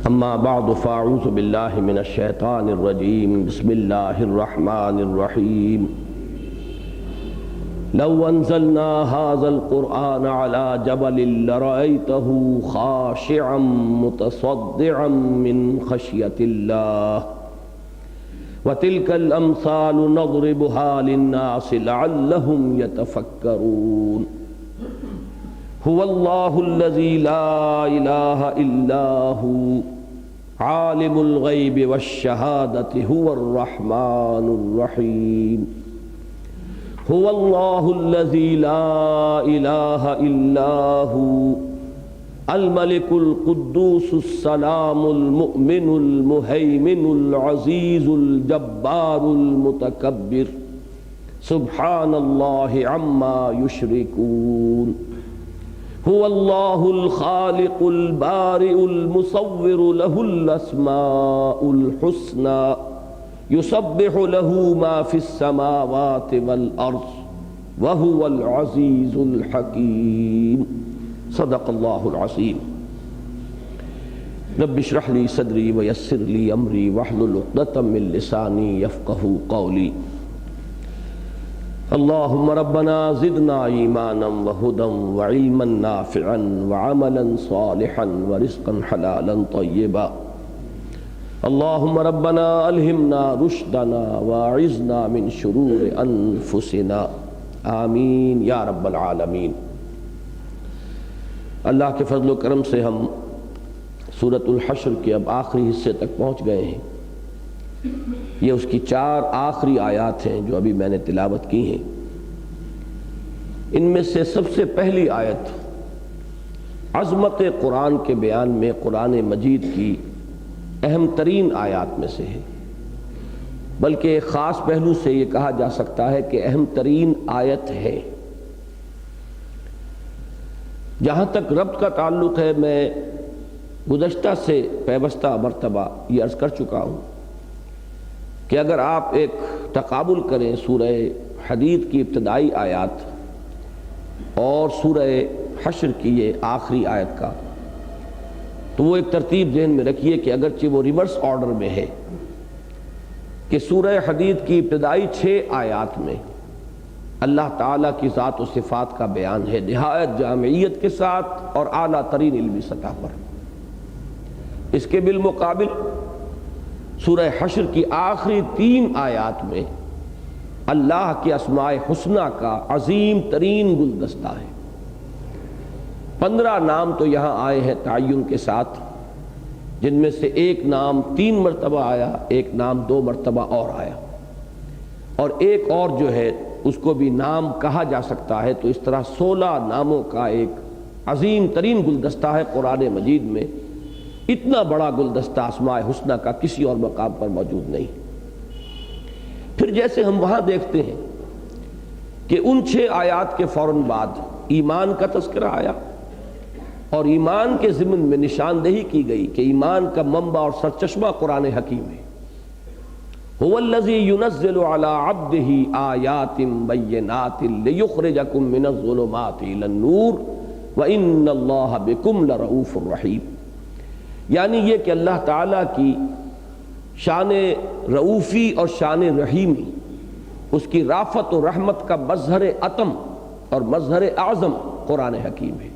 اما بعد فاعوذ باللہ من الشیطان الرجیم بسم اللہ الرحمن الرحیم لو انزلنا هذا القرآن على جبل لرأيته خاشعا متصدعا من خشية الله وتلك الأمثال نضربها للناس لعلهم يتفكرون هو الله الذي لا إله إلا هو عالم الغيب والشهادة هو الرحمن الرحيم هو الله الذي لا إله إلا هو الملك القدوس السلام المؤمن المهيمن العزيز الجبار المتكبر سبحان الله عما يشركون هو الله الخالق البارئ المصور له الأسماء الحسنى يسبح له ما في السماوات والأرض وهو العزيز الحكيم صدق الله العظيم رب اشرح لي صدري ويسر لي أمري واحلل عقدة من لساني يفقهوا قولي اللهم ربنا زدنا ایمانا وہدا وعلما نافعا وعملا صالحا ورزقا حلالا طیبا اللهم ربنا الہمنا رشدنا واعذنا من شرور انفسنا آمین یا رب العالمین۔ اللہ کے فضل و کرم سے ہم سورۃ الحشر کے اب آخری حصے تک پہنچ گئے ہیں۔ یہ اس کی 4 آخری آیات ہیں جو ابھی میں نے تلاوت کی ہیں۔ ان میں سے سب سے پہلی آیت عظمت قرآن کے بیان میں قرآن مجید کی اہم ترین آیات میں سے ہے، بلکہ ایک خاص پہلو سے یہ کہا جا سکتا ہے کہ اہم ترین آیت ہے۔ جہاں تک ربط کا تعلق ہے، میں گزشتہ سے پیوستہ مرتبہ یہ عرض کر چکا ہوں کہ اگر آپ ایک تقابل کریں سورہ حدید کی ابتدائی آیات اور سورہ حشر کی یہ آخری آیت کا، تو وہ ایک ترتیب ذہن میں رکھیے کہ اگرچہ وہ ریورس آرڈر میں ہے کہ سورہ حدید کی ابتدائی 6 آیات میں اللہ تعالیٰ کی ذات و صفات کا بیان ہے نہایت جامعیت کے ساتھ اور اعلیٰ ترین علمی سطح پر۔ اس کے بالمقابل سورہ حشر کی آخری 3 آیات میں اللہ کے اسماء حسنہ کا عظیم ترین گلدستہ ہے۔ 15 نام تو یہاں آئے ہیں تعین کے ساتھ، جن میں سے ایک نام 3 مرتبہ آیا، ایک نام 2 مرتبہ اور آیا، اور ایک اور جو ہے اس کو بھی نام کہا جا سکتا ہے۔ تو اس طرح 16 ناموں کا ایک عظیم ترین گلدستہ ہے قرآن مجید میں۔ اتنا بڑا گلدستہ اسماء حسنہ کا کسی اور مقام پر موجود نہیں۔ پھر جیسے ہم وہاں دیکھتے ہیں کہ ان 6 آیات کے فوراً بعد ایمان کا تذکرہ آیا، اور ایمان کے ضمن میں نشاندہی کی گئی کہ ایمان کا منبع اور سرچشمہ قرآن حکیم ہے۔ هو الذی ينزل على عبده آیات بینات لیخرجکم من الظلمات الى النور وان اللہ بکم لرؤوف الرحیم۔ یعنی یہ کہ اللہ تعالیٰ کی شان رؤوفی اور شان رحیمی، اس کی رافت و رحمت کا مظہر عتم اور مظہر اعظم قرآن حکیم ہے،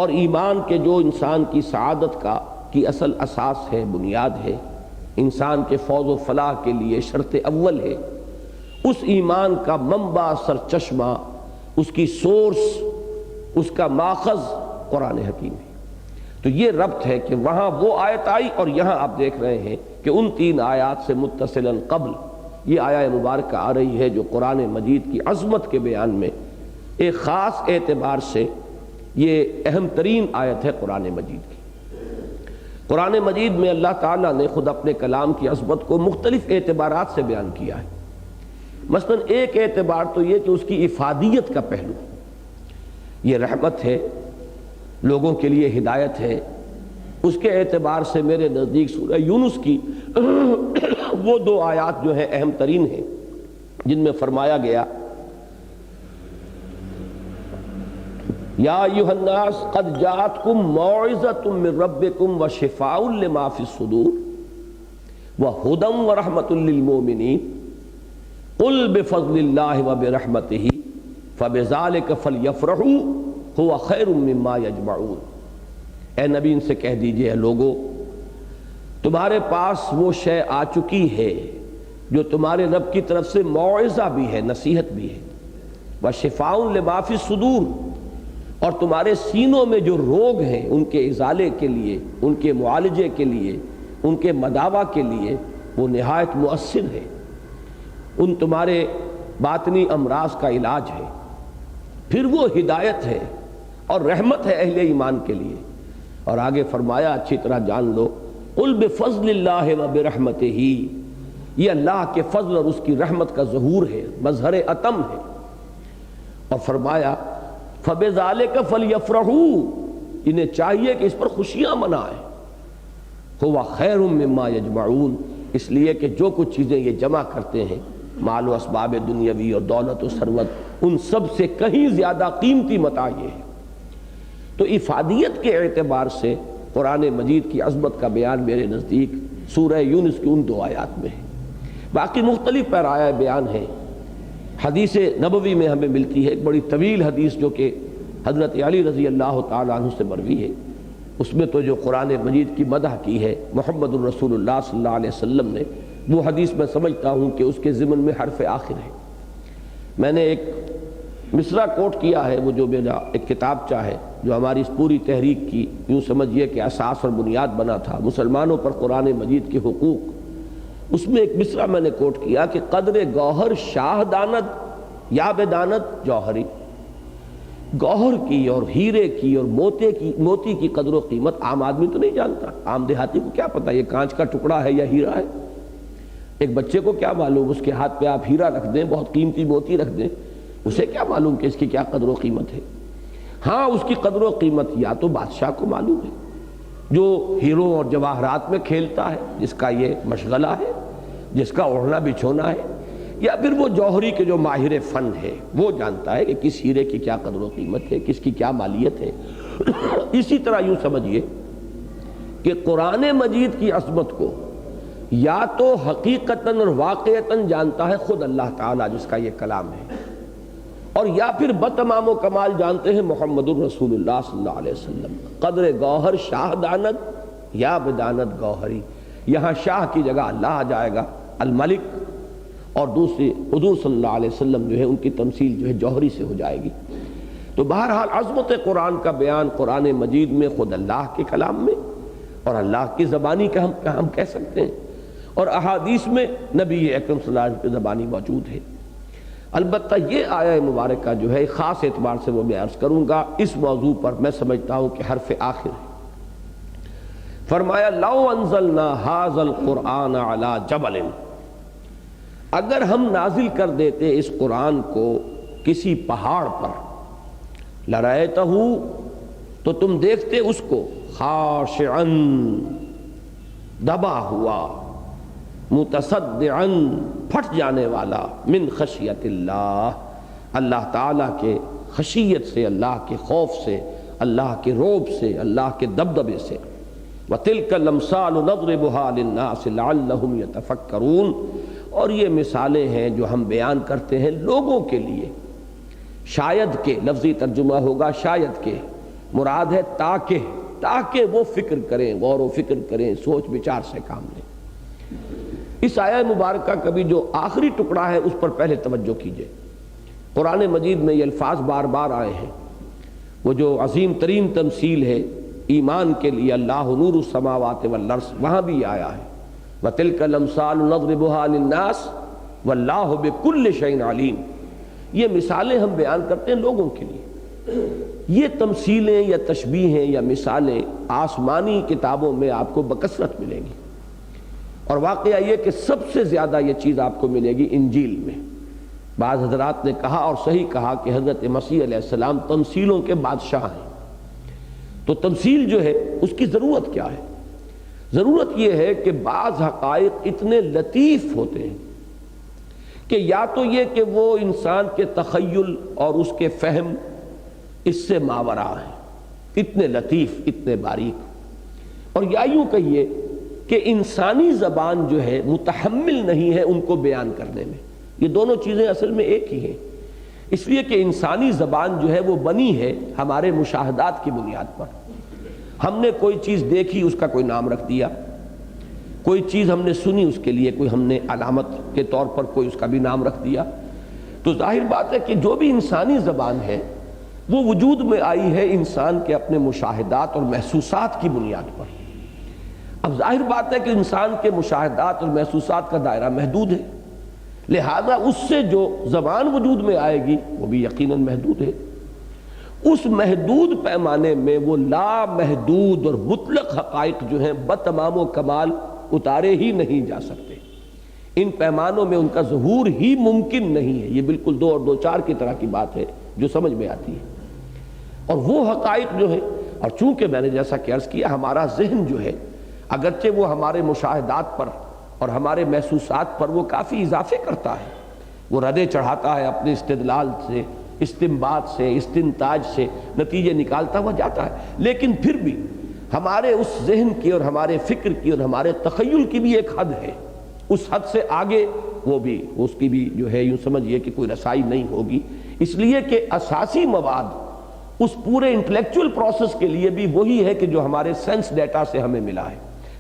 اور ایمان کے جو انسان کی سعادت کی اصل اساس ہے، بنیاد ہے، انسان کے فوز و فلاح کے لیے شرط اول ہے، اس ایمان کا منبع، سرچشمہ، اس کی سورس، اس کا ماخذ قرآن حکیم ہے۔ تو یہ ربط ہے کہ وہاں وہ آیت آئی اور یہاں آپ دیکھ رہے ہیں کہ ان 3 آیات سے متصلاً قبل یہ آیہ مبارکہ آ رہی ہے جو قرآن مجید کی عظمت کے بیان میں ایک خاص اعتبار سے یہ اہم ترین آیت ہے قرآن مجید کی۔ قرآن مجید میں اللہ تعالیٰ نے خود اپنے کلام کی عظمت کو مختلف اعتبارات سے بیان کیا ہے۔ مثلاً ایک اعتبار تو یہ کہ اس کی افادیت کا پہلو، یہ رحمت ہے، لوگوں کے لیے ہدایت ہے۔ اس کے اعتبار سے میرے نزدیک سورہ یونس کی وہ 2 آیات جو ہیں اہم ترین ہیں، جن میں فرمایا گیا یا ایھا الناس قد جاءتکم موعظۃ من ربکم وشفاء لما فی الصدور وہدی ورحمۃ للمؤمنین قل بفضل اللہ وبرحمتہ فبذلک فلیفرحوا ھو خیر مما یجمعون۔ اے نبی ان سے کہہ دیجئے، اے لوگو تمہارے پاس وہ شے آ چکی ہے جو تمہارے رب کی طرف سے موعظہ بھی ہے، نصیحت بھی ہے، وشفاء لما فی الصدور، اور تمہارے سینوں میں جو روگ ہیں ان کے ازالے کے لیے، ان کے معالجے کے لیے، ان کے مداوع کے لیے وہ نہایت مؤثر ہے، ان تمہارے باطنی امراض کا علاج ہے، پھر وہ ہدایت ہے اور رحمت ہے اہل ایمان کے لیے۔ اور آگے فرمایا اچھی طرح جان لو، قل بفضل اللہ وبرحمتہ، یہ اللہ کے فضل اور اس کی رحمت کا ظہور ہے، مظہر عتم ہے۔ اور فرمایا فبذلک فلیفرحوا، انہیں چاہیے کہ اس پر خوشیاں منائیں، ھو خیر مما یجمعون، اس لیے کہ جو کچھ چیزیں یہ جمع کرتے ہیں، مال و اسباب دنیاوی اور دولت و ثروت، ان سب سے کہیں زیادہ قیمتی متاع یہ ہے۔ تو افادیت کے اعتبار سے قرآن مجید کی عظمت کا بیان میرے نزدیک سورہ یونس کی ان 2 آیات میں ہے۔ باقی مختلف پیرایہ بیان ہیں، حدیث نبوی میں ہمیں ملتی ہے ایک بڑی طویل حدیث جو کہ حضرت علی رضی اللہ تعالیٰ عنہ سے مروی ہے، اس میں تو جو قرآن مجید کی مدح کی ہے محمد الرسول اللہ صلی اللہ علیہ وسلم نے، وہ حدیث میں سمجھتا ہوں کہ اس کے ضمن میں حرف آخر ہے۔ میں نے ایک مصرع کوٹ کیا ہے، وہ جو میرا ایک کتاب ہے جو ہماری اس پوری تحریک کی یوں سمجھیے کہ اساس اور بنیاد بنا تھا، مسلمانوں پر قرآن مجید کے حقوق، اس میں ایک مصرع میں نے کوٹ کیا کہ قدر گوہر شاہ داند یا بدانت جوہری، گوہر کی اور ہیرے کی اور موتی کی قدر و قیمت عام آدمی تو نہیں جانتا، عام دیہاتی کو کیا پتا یہ کانچ کا ٹکڑا ہے یا ہیرا ہے، ایک بچے کو کیا معلوم، اس کے ہاتھ پہ آپ ہیرا رکھ دیں، بہت قیمتی موتی رکھ دیں، اسے کیا معلوم کہ اس کی کیا قدر و قیمت ہے۔ ہاں اس کی قدر و قیمت یا تو بادشاہ کو معلوم ہے جو ہیروں اور جواہرات میں کھیلتا ہے، جس کا یہ مشغلہ ہے، جس کا اوڑھنا بچھونا ہے، یا پھر وہ جوہری کے جو ماہر فن ہے وہ جانتا ہے کہ کس ہیرے کی کیا قدر و قیمت ہے، کس کی کیا مالیت ہے۔ اسی طرح یوں سمجھیے کہ قرآن مجید کی عظمت کو یا تو حقیقتاً اور واقعتاً جانتا ہے خود اللہ تعالیٰ جس کا یہ کلام ہے، اور یا پھر بتمام و کمال جانتے ہیں محمد الرسول اللہ صلی اللہ علیہ وسلم۔ قدر گوہر شاہ دانت یا بدانت گوہری، یہاں شاہ کی جگہ اللہ آ جائے گا، الملک، اور دوسری حضور صلی اللہ علیہ وسلم جو ہے ان کی تمثیل جو ہے جوہری سے ہو جائے گی۔ تو بہرحال عظمت قرآن کا بیان قرآن مجید میں خود اللہ کے کلام میں اور اللہ کی زبانی کا ہم کہہ سکتے ہیں، اور احادیث میں نبی اکرم صلی اللہ علیہ وسلم کی زبانی موجود ہے۔ البتہ یہ آیہ مبارکہ جو ہے خاص اعتبار سے وہ میں عرض کروں گا، اس موضوع پر میں سمجھتا ہوں کہ حرف آخر ہے۔ فرمایا لو انزلنا ھذا القرآن علی جبل، اگر ہم نازل کر دیتے اس قرآن کو کسی پہاڑ پر، لرأیتہ، تو تم دیکھتے اس کو خاشعا، دبا ہوا، متصدعا، پھٹ جانے والا، من خشیت اللہ، اللہ تعالیٰ کے خشیت سے، اللہ کے خوف سے، اللہ کے رعب سے، اللہ کے دبدبے سے۔ وَتِلْكَ الْأَمْثَالُ نَضْرِبُهَا لِلنَّاسِ لَعَلَّهُمْ يَتَفَكَّرُونَ، اور یہ مثالیں ہیں جو ہم بیان کرتے ہیں لوگوں کے لیے، شاید کہ لفظی ترجمہ ہوگا شاید کہ، مراد ہے تاکہ وہ فکر کریں، غور و فکر کریں، سوچ بچار سے کام لیں۔ اس آیہ مبارکہ کا بھی جو آخری ٹکڑا ہے اس پر پہلے توجہ کیجئے۔ قرآن مجید میں یہ الفاظ بار بار آئے ہیں، وہ جو عظیم ترین تمثیل ہے ایمان کے لیے، اللہ نور السماوات والارض، وہاں بھی آیا ہے وَتِلْكَ الْأَمْثَالُ نَضْرِبُهَا لِلنَّاسِ وَاللَّهُ بِكُلِّ شَيْءٍ عَلِيمٌ۔ یہ مثالیں ہم بیان کرتے ہیں لوگوں کے لیے، یہ تمثیلیں یا تشبیہیں یا مثالیں آسمانی کتابوں میں آپ کو بکثرت ملیں گی، اور واقعہ یہ کہ سب سے زیادہ یہ چیز آپ کو ملے گی انجیل میں۔ بعض حضرات نے کہا اور صحیح کہا کہ حضرت مسیح علیہ السلام تمثیلوں کے بادشاہ ہیں۔ تو تمثیل جو ہے اس کی ضرورت کیا ہے؟ ضرورت یہ ہے کہ بعض حقائق اتنے لطیف ہوتے ہیں کہ یا تو یہ کہ وہ انسان کے تخیل اور اس کے فہم اس سے ماورا ہیں، اتنے لطیف، اتنے باریک۔ اور یا یوں کہیے کہ انسانی زبان جو ہے متحمل نہیں ہے ان کو بیان کرنے میں۔ یہ دونوں چیزیں اصل میں ایک ہی ہیں، اس لیے کہ انسانی زبان جو ہے وہ بنی ہے ہمارے مشاہدات کی بنیاد پر۔ ہم نے کوئی چیز دیکھی، اس کا کوئی نام رکھ دیا، کوئی چیز ہم نے سنی، اس کے لیے کوئی ہم نے علامت کے طور پر کوئی اس کا بھی نام رکھ دیا۔ تو ظاہر بات ہے کہ جو بھی انسانی زبان ہے وہ وجود میں آئی ہے انسان کے اپنے مشاہدات اور محسوسات کی بنیاد پر۔ اب ظاہر بات ہے کہ انسان کے مشاہدات اور محسوسات کا دائرہ محدود ہے، لہذا اس سے جو زبان وجود میں آئے گی وہ بھی یقیناً محدود ہے۔ اس محدود پیمانے میں وہ لامحدود اور مطلق حقائق جو ہیں بتمام و کمال اتارے ہی نہیں جا سکتے۔ ان پیمانوں میں ان کا ظہور ہی ممکن نہیں ہے۔ یہ بالکل دو اور دو چار کی طرح کی بات ہے جو سمجھ میں آتی ہے۔ اور وہ حقائق جو ہیں، اور چونکہ میں نے جیسا کہ عرض کیا ہمارا ذہن جو ہے اگرچہ وہ ہمارے مشاہدات پر اور ہمارے محسوسات پر وہ کافی اضافے کرتا ہے، وہ ردے چڑھاتا ہے اپنے استدلال سے، استنباط سے، استنتاج سے نتیجے نکالتا ہوا جاتا ہے، لیکن پھر بھی ہمارے اس ذہن کی اور ہمارے فکر کی اور ہمارے تخیل کی بھی ایک حد ہے۔ اس حد سے آگے وہ بھی اس کی بھی جو ہے یوں سمجھئے کہ کوئی رسائی نہیں ہوگی، اس لیے کہ اساسی مواد اس پورے انٹلیکچول پروسیس کے لیے بھی وہی ہے کہ جو ہمارے سینس ڈیٹا سے ہمیں ملا ہے،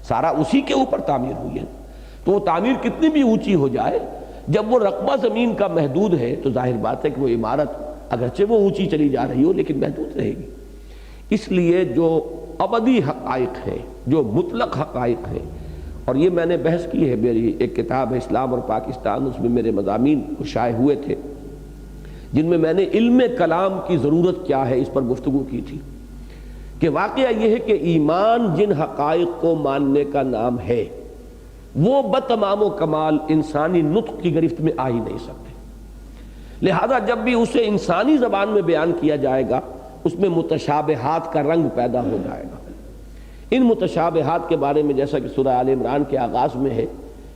سارا اسی کے اوپر تعمیر ہوئی ہے۔ تو وہ تعمیر کتنی بھی اونچی ہو جائے، جب وہ رقبہ زمین کا محدود ہے تو ظاہر بات ہے کہ وہ عمارت اگرچہ وہ اونچی چلی جا رہی ہو لیکن محدود رہے گی۔ اس لیے جو ابدی حقائق ہیں، جو مطلق حقائق ہیں، اور یہ میں نے بحث کی ہے، میری ایک کتاب ہے اسلام اور پاکستان، اس میں میرے مضامین شائع ہوئے تھے جن میں میں نے علم کلام کی ضرورت کیا ہے اس پر گفتگو کی تھی، کہ واقعہ یہ ہے کہ ایمان جن حقائق کو ماننے کا نام ہے وہ بتمام و کمال انسانی نطق کی گرفت میں آ ہی نہیں سکتے، لہذا جب بھی اسے انسانی زبان میں بیان کیا جائے گا اس میں متشابہات کا رنگ پیدا ہو جائے گا۔ ان متشابہات کے بارے میں جیسا کہ سورہ آل عمران کے آغاز میں ہے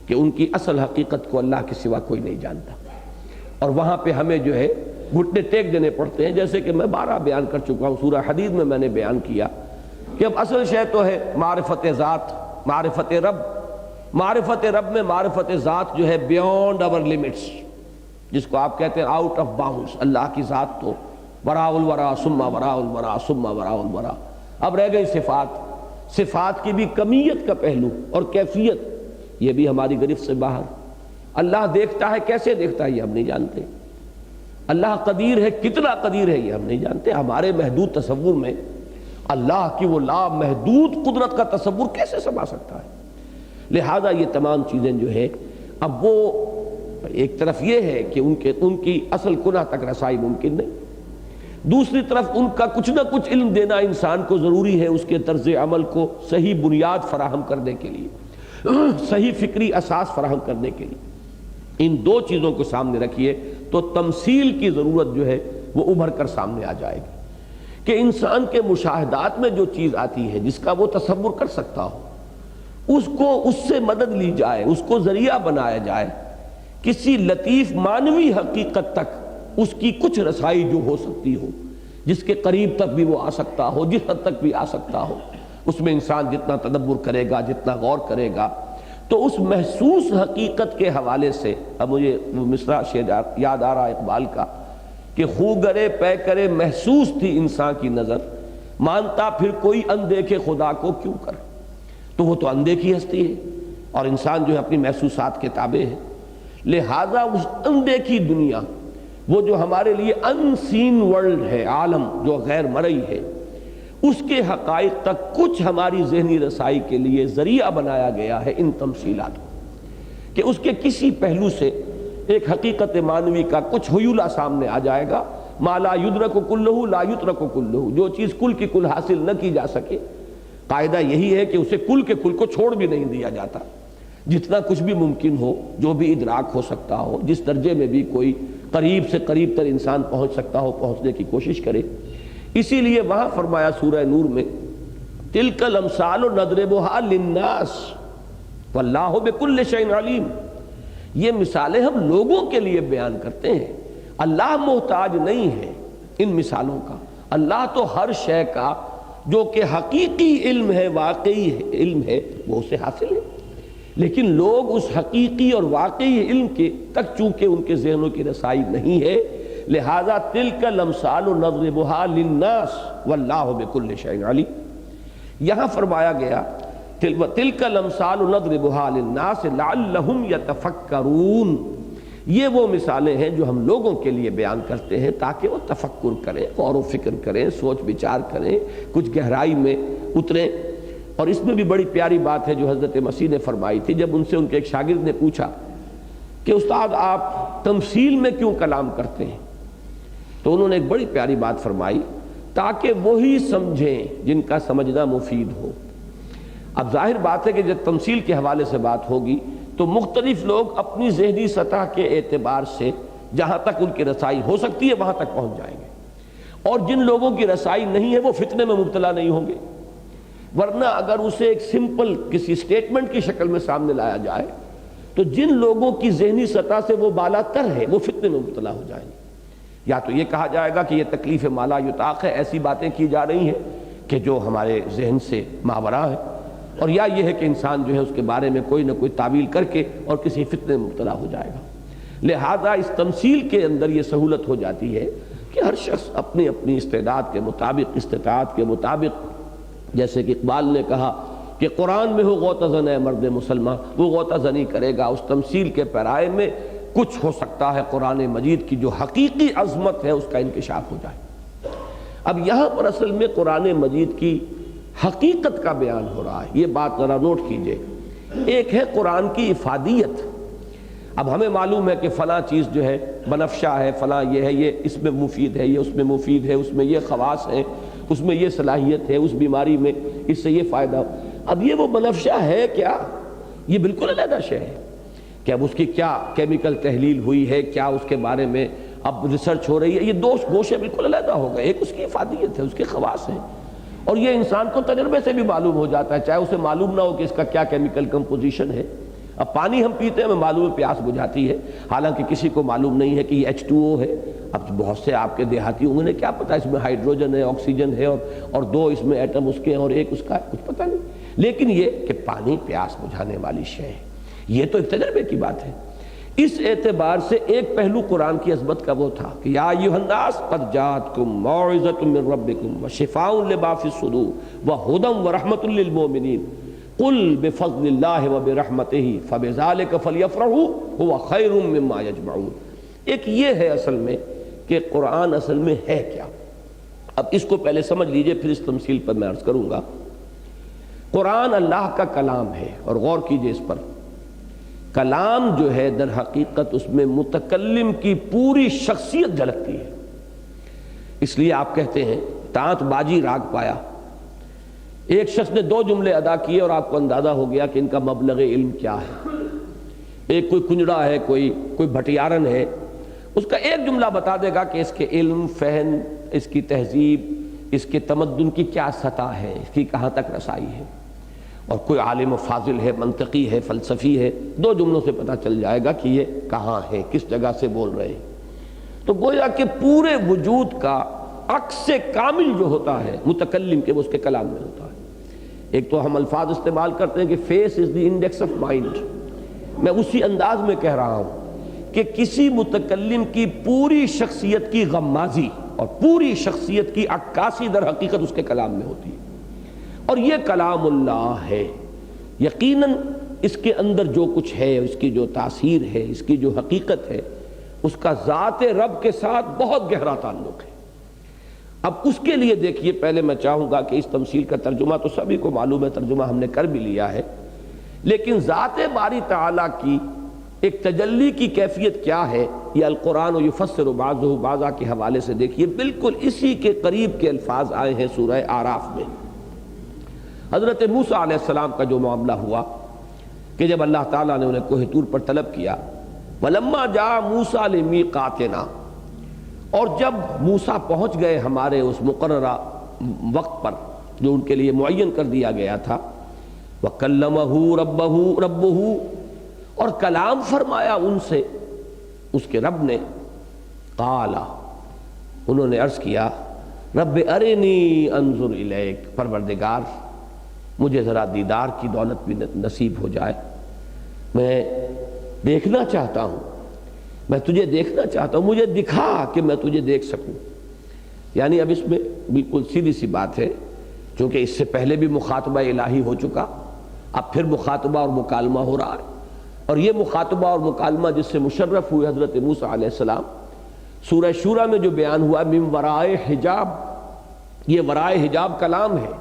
کہ ان کی اصل حقیقت کو اللہ کے سوا کوئی نہیں جانتا، اور وہاں پہ ہمیں جو ہے گھٹنے ٹیک دینے پڑتے ہیں، جیسے کہ میں بارہ بیان کر چکا ہوں، سورہ حدید میں نے بیان کیا کہ اب اصل شے تو ہے معرفت ذات، معرفت رب۔ معرفت رب میں معرفت ذات جو ہے بیونڈ اور لیمٹس، جس کو آپ کہتے ہیں آؤٹ آف باؤنڈز، اللہ کی ذات تو وراء الورا ثم وراء الورا ثم وراء الورا۔ اب رہ گئی صفات، صفات کی بھی کمیت کا پہلو اور کیفیت یہ بھی ہماری گرفت سے باہر۔ اللہ دیکھتا ہے، کیسے دیکھتا ہے یہ ہم نہیں جانتے۔ اللہ قدیر ہے، کتنا قدیر ہے یہ ہم نہیں جانتے۔ ہمارے محدود تصور میں اللہ کی وہ لامحدود قدرت کا تصور کیسے سما سکتا ہے؟ لہذا یہ تمام چیزیں جو ہے اب وہ ایک طرف یہ ہے کہ ان کی اصل کنہ تک رسائی ممکن نہیں، دوسری طرف ان کا کچھ نہ کچھ علم دینا انسان کو ضروری ہے اس کے طرز عمل کو صحیح بنیاد فراہم کرنے کے لیے، صحیح فکری اساس فراہم کرنے کے لیے۔ ان دو چیزوں کو سامنے رکھیے تو تمثیل کی ضرورت جو ہے وہ ابھر کر سامنے آ جائے گی، کہ انسان کے مشاہدات میں جو چیز آتی ہے جس کا وہ تصور کر سکتا ہو اس کو اس سے مدد لی جائے، اس کو ذریعہ بنایا جائے کسی لطیف معنوی حقیقت تک اس کی کچھ رسائی جو ہو سکتی ہو، جس کے قریب تک بھی وہ آ سکتا ہو، جس حد تک بھی آ سکتا ہو۔ اس میں انسان جتنا تدبر کرے گا، جتنا غور کرے گا، تو اس محسوس حقیقت کے حوالے سے اب مجھے وہ مصرع شعر یاد آ رہا اقبال کا کہ خوگرے پے کرے محسوس تھی انسان کی نظر، مانتا پھر کوئی اندیکھے خدا کو کیوں کر۔ تو وہ تو اندیکھی ہستی ہے اور انسان جو ہے اپنی محسوسات کے تابع ہے، لہذا اس اندیکھی دنیا، وہ جو ہمارے لیے ان سین ورلڈ ہے، عالم جو غیر مرئی ہے، اس کے حقائق تک کچھ ہماری ذہنی رسائی کے لیے ذریعہ بنایا گیا ہے ان تمثیلات کو، کہ اس کے کسی پہلو سے ایک حقیقت معنوی کا کچھ حیولہ سامنے آ جائے گا۔ ما لا یدرک کلہ لا یترک کلہ، جو چیز کل کی کل حاصل نہ کی جا سکے، قاعدہ یہی ہے کہ اسے کل کے کل کو چھوڑ بھی نہیں دیا جاتا۔ جتنا کچھ بھی ممکن ہو، جو بھی ادراک ہو سکتا ہو، جس درجے میں بھی کوئی قریب سے قریب تر انسان پہنچ سکتا ہو پہنچنے کی کوشش کرے۔ اسی لیے وہاں فرمایا سورہ نور میں تلک الامثال نضربها للناس واللہ بکل شیء علیم، یہ مثالیں ہم لوگوں کے لیے بیان کرتے ہیں، اللہ محتاج نہیں ہے ان مثالوں کا، اللہ تو ہر شے کا جو کہ حقیقی علم ہے، واقعی علم ہے، وہ اسے حاصل ہے، لیکن لوگ اس حقیقی اور واقعی علم کے تک چونکہ ان کے ذہنوں کی رسائی نہیں ہے، لہذا تلک الامثال نضربها للناس واللہ بکل شیء علیم۔ یہاں فرمایا گیا تلک الامثال نضربها للناس لعلہم یتفکرون، یہ وہ مثالیں ہیں جو ہم لوگوں کے لیے بیان کرتے ہیں تاکہ وہ تفکر کریں، غور و فکر کریں، سوچ بچار کریں، کچھ گہرائی میں اتریں۔ اور اس میں بھی بڑی پیاری بات ہے جو حضرت مسیح نے فرمائی تھی، جب ان سے ان کے ایک شاگرد نے پوچھا کہ استاد آپ تمثیل میں کیوں کلام کرتے ہیں، تو انہوں نے ایک بڑی پیاری بات فرمائی، تاکہ وہی سمجھیں جن کا سمجھنا مفید ہو۔ اب ظاہر بات ہے کہ جب تمثیل کے حوالے سے بات ہوگی تو مختلف لوگ اپنی ذہنی سطح کے اعتبار سے جہاں تک ان کی رسائی ہو سکتی ہے وہاں تک پہنچ جائیں گے، اور جن لوگوں کی رسائی نہیں ہے وہ فتنے میں مبتلا نہیں ہوں گے۔ ورنہ اگر اسے ایک سمپل کسی سٹیٹمنٹ کی شکل میں سامنے لایا جائے تو جن لوگوں کی ذہنی سطح سے وہ بالا تر ہے وہ فتنے میں مبتلا ہو جائیں گے۔ یا تو یہ کہا جائے گا کہ یہ تکلیف مالا یطاق ہے، ایسی باتیں کی جا رہی ہیں کہ جو ہمارے ذہن سے ماوراء ہے، اور یا یہ ہے کہ انسان جو ہے اس کے بارے میں کوئی نہ کوئی تعویل کر کے اور کسی فتنے میں مبتلا ہو جائے گا۔ لہذا اس تمثیل کے اندر یہ سہولت ہو جاتی ہے کہ ہر شخص اپنی اپنی استعداد کے مطابق، استطاعت کے مطابق، جیسے کہ اقبال نے کہا کہ قرآن میں ہو غوطہ زن ہے مرد مسلمان، وہ غوطہ زنی کرے گا اس تمثیل کے پیرائے میں، کچھ ہو سکتا ہے قرآن مجید کی جو حقیقی عظمت ہے اس کا انکشاف ہو جائے۔ اب یہاں پر اصل میں قرآن مجید کی حقیقت کا بیان ہو رہا ہے، یہ بات ذرا نوٹ کیجئے۔ ایک ہے قرآن کی افادیت۔ اب ہمیں معلوم ہے کہ فلاں چیز جو ہے بنفشہ ہے، فلاں یہ ہے، یہ اس میں مفید ہے، یہ اس میں مفید ہے، اس میں یہ خواص ہیں، اس میں یہ صلاحیت ہے، اس بیماری میں اس سے یہ فائدہ۔ اب یہ وہ بنفشہ ہے کیا؟ یہ بالکل علیحدہ شے ہے کہ اب اس کی کیا کیمیکل تحلیل ہوئی ہے، کیا اس کے بارے میں اب ریسرچ ہو رہی ہے، یہ دو گوشے بالکل علیحدہ ہو گئے۔ ایک اس کی افادیت ہے، اس کے خواص ہیں، اور یہ انسان کو تجربے سے بھی معلوم ہو جاتا ہے، چاہے اسے معلوم نہ ہو کہ اس کا کیا کیمیکل کمپوزیشن ہے۔ اب پانی ہم پیتے ہیں ہمیں معلوم ہے پیاس بجھاتی ہے، حالانکہ کسی کو معلوم نہیں ہے کہ یہ H2O ہے۔ اب بہت سے آپ کے دیہاتی ہوں انہیں کیا پتہ اس میں ہائیڈروجن ہے، آکسیجن ہے، اور دو اس میں ایٹم اس کے ہیں اور ایک اس کا ہے، کچھ پتہ نہیں، لیکن یہ کہ پانی پیاس بجھانے والی شے ہے، یہ تو ایک تجربے کی بات ہے۔ اس اعتبار سے ایک پہلو قرآن کی عظمت کا وہ تھا کہ یا ایھا الناس قد جاءتکم موعظۃ من ربکم وشفاء لما فی الصدور وہدی ورحمۃ للمؤمنین قل بفضل اللہ وبرحمتہ فبذلک فلیفرحوا ھو خیر مما یجمعون۔ ایک یہ ہے اصل میں کہ قرآن اصل میں ہے کیا۔ اب اس کو پہلے سمجھ لیجئے، پھر اس تمثیل پر میں عرض کروں گا۔ قرآن اللہ کا کلام ہے، اور غور کیجئے اس پر۔ کلام جو ہے در حقیقت اس میں متکلم کی پوری شخصیت جھلکتی ہے۔ اس لیے آپ کہتے ہیں تانت باجی راگ پایا، ایک شخص نے دو جملے ادا کیے اور آپ کو اندازہ ہو گیا کہ ان کا مبلغ علم کیا ہے۔ ایک کوئی کنجڑا ہے، کوئی بھٹیارن ہے، اس کا ایک جملہ بتا دے گا کہ اس کے علم، فہم، اس کی تہذیب، اس کے تمدن کی کیا سطح ہے، اس کی کہاں تک رسائی ہے۔ اور کوئی عالم و فاضل ہے، منطقی ہے، فلسفی ہے، دو جملوں سے پتہ چل جائے گا کہ یہ کہاں ہے، کس جگہ سے بول رہے ہیں۔ تو گویا کہ پورے وجود کا عکس کامل جو ہوتا ہے متکلم کے، وہ اس کے کلام میں ہوتا ہے۔ ایک تو ہم الفاظ استعمال کرتے ہیں کہ face is the index of mind, میں اسی انداز میں کہہ رہا ہوں کہ کسی متکلم کی پوری شخصیت کی غمازی اور پوری شخصیت کی عکاسی در حقیقت اس کے کلام میں ہوتی ہے، اور یہ کلام اللہ ہے۔ یقیناً اس کے اندر جو کچھ ہے، اس کی جو تاثیر ہے، اس کی جو حقیقت ہے، اس کا ذات رب کے ساتھ بہت گہرا تعلق ہے۔ اب اس کے لیے دیکھیے، پہلے میں چاہوں گا کہ اس تمثیل کا ترجمہ تو سبھی کو معلوم ہے، ترجمہ ہم نے کر بھی لیا ہے، لیکن ذات باری تعالیٰ کی ایک تجلی کی کیفیت کیا ہے، یہ القرآن یفسر بعضہ بعضا کے حوالے سے دیکھیے، بالکل اسی کے قریب کے الفاظ آئے ہیں سورہ اعراف میں۔ حضرت موسیٰ علیہ السلام کا جو معاملہ ہوا کہ جب اللہ تعالیٰ نے انہیں کوہ طور پر طلب کیا، وَلَمَّا جَاءَ مُوسَىٰ لِمِيقَاتِنَا، اور جب موسیٰ پہنچ گئے ہمارے اس مقررہ وقت پر جو ان کے لیے معین کر دیا گیا تھا، وَكَلَّمَهُ رَبُّهُ، اور کلام فرمایا ان سے اس کے رب نے، قَالَ، انہوں نے عرض کیا، رب ارنی انظر الیک، پروردگار مجھے ذرا دیدار کی دولت بھی نصیب ہو جائے، میں دیکھنا چاہتا ہوں، میں تجھے دیکھنا چاہتا ہوں، مجھے دکھا کہ میں تجھے دیکھ سکوں۔ یعنی اب اس میں بالکل سیدھی سی بات ہے، چونکہ اس سے پہلے بھی مخاطبہ الہی ہو چکا، اب پھر مخاطبہ اور مکالمہ ہو رہا ہے، اور یہ مخاطبہ اور مکالمہ جس سے مشرف ہوئے حضرت موسیٰ علیہ السلام، سورہ شورى میں جو بیان ہوا من ورائے حجاب، یہ ورائے حجاب کلام ہے،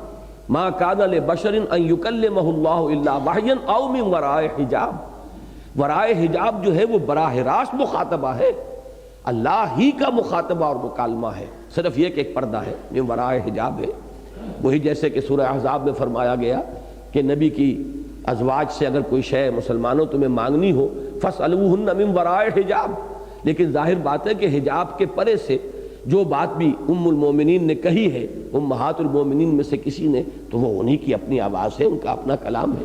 ما کان لبشر ان یکلمہ اللہ الا وحیا او من ورائے حجاب۔ ورائے حجاب جو ہے وہ براہ راست مخاطبہ ہے، اللہ ہی کا مخاطبہ اور مکالمہ ہے، صرف یہ کہ ایک پردہ ہے، من ورائے حجاب ہے۔ وہی جیسے کہ سورہ احزاب میں فرمایا گیا کہ نبی کی ازواج سے اگر کوئی شے مسلمانوں تمہیں مانگنی ہو فاسألوہن من ورائے حجاب، لیکن ظاہر بات ہے کہ حجاب کے پرے سے جو بات بھی ام المومنین نے کہی ہے، امہات المومنین میں سے کسی نے، تو وہ انہی کی اپنی آواز ہے، ان کا اپنا کلام ہے۔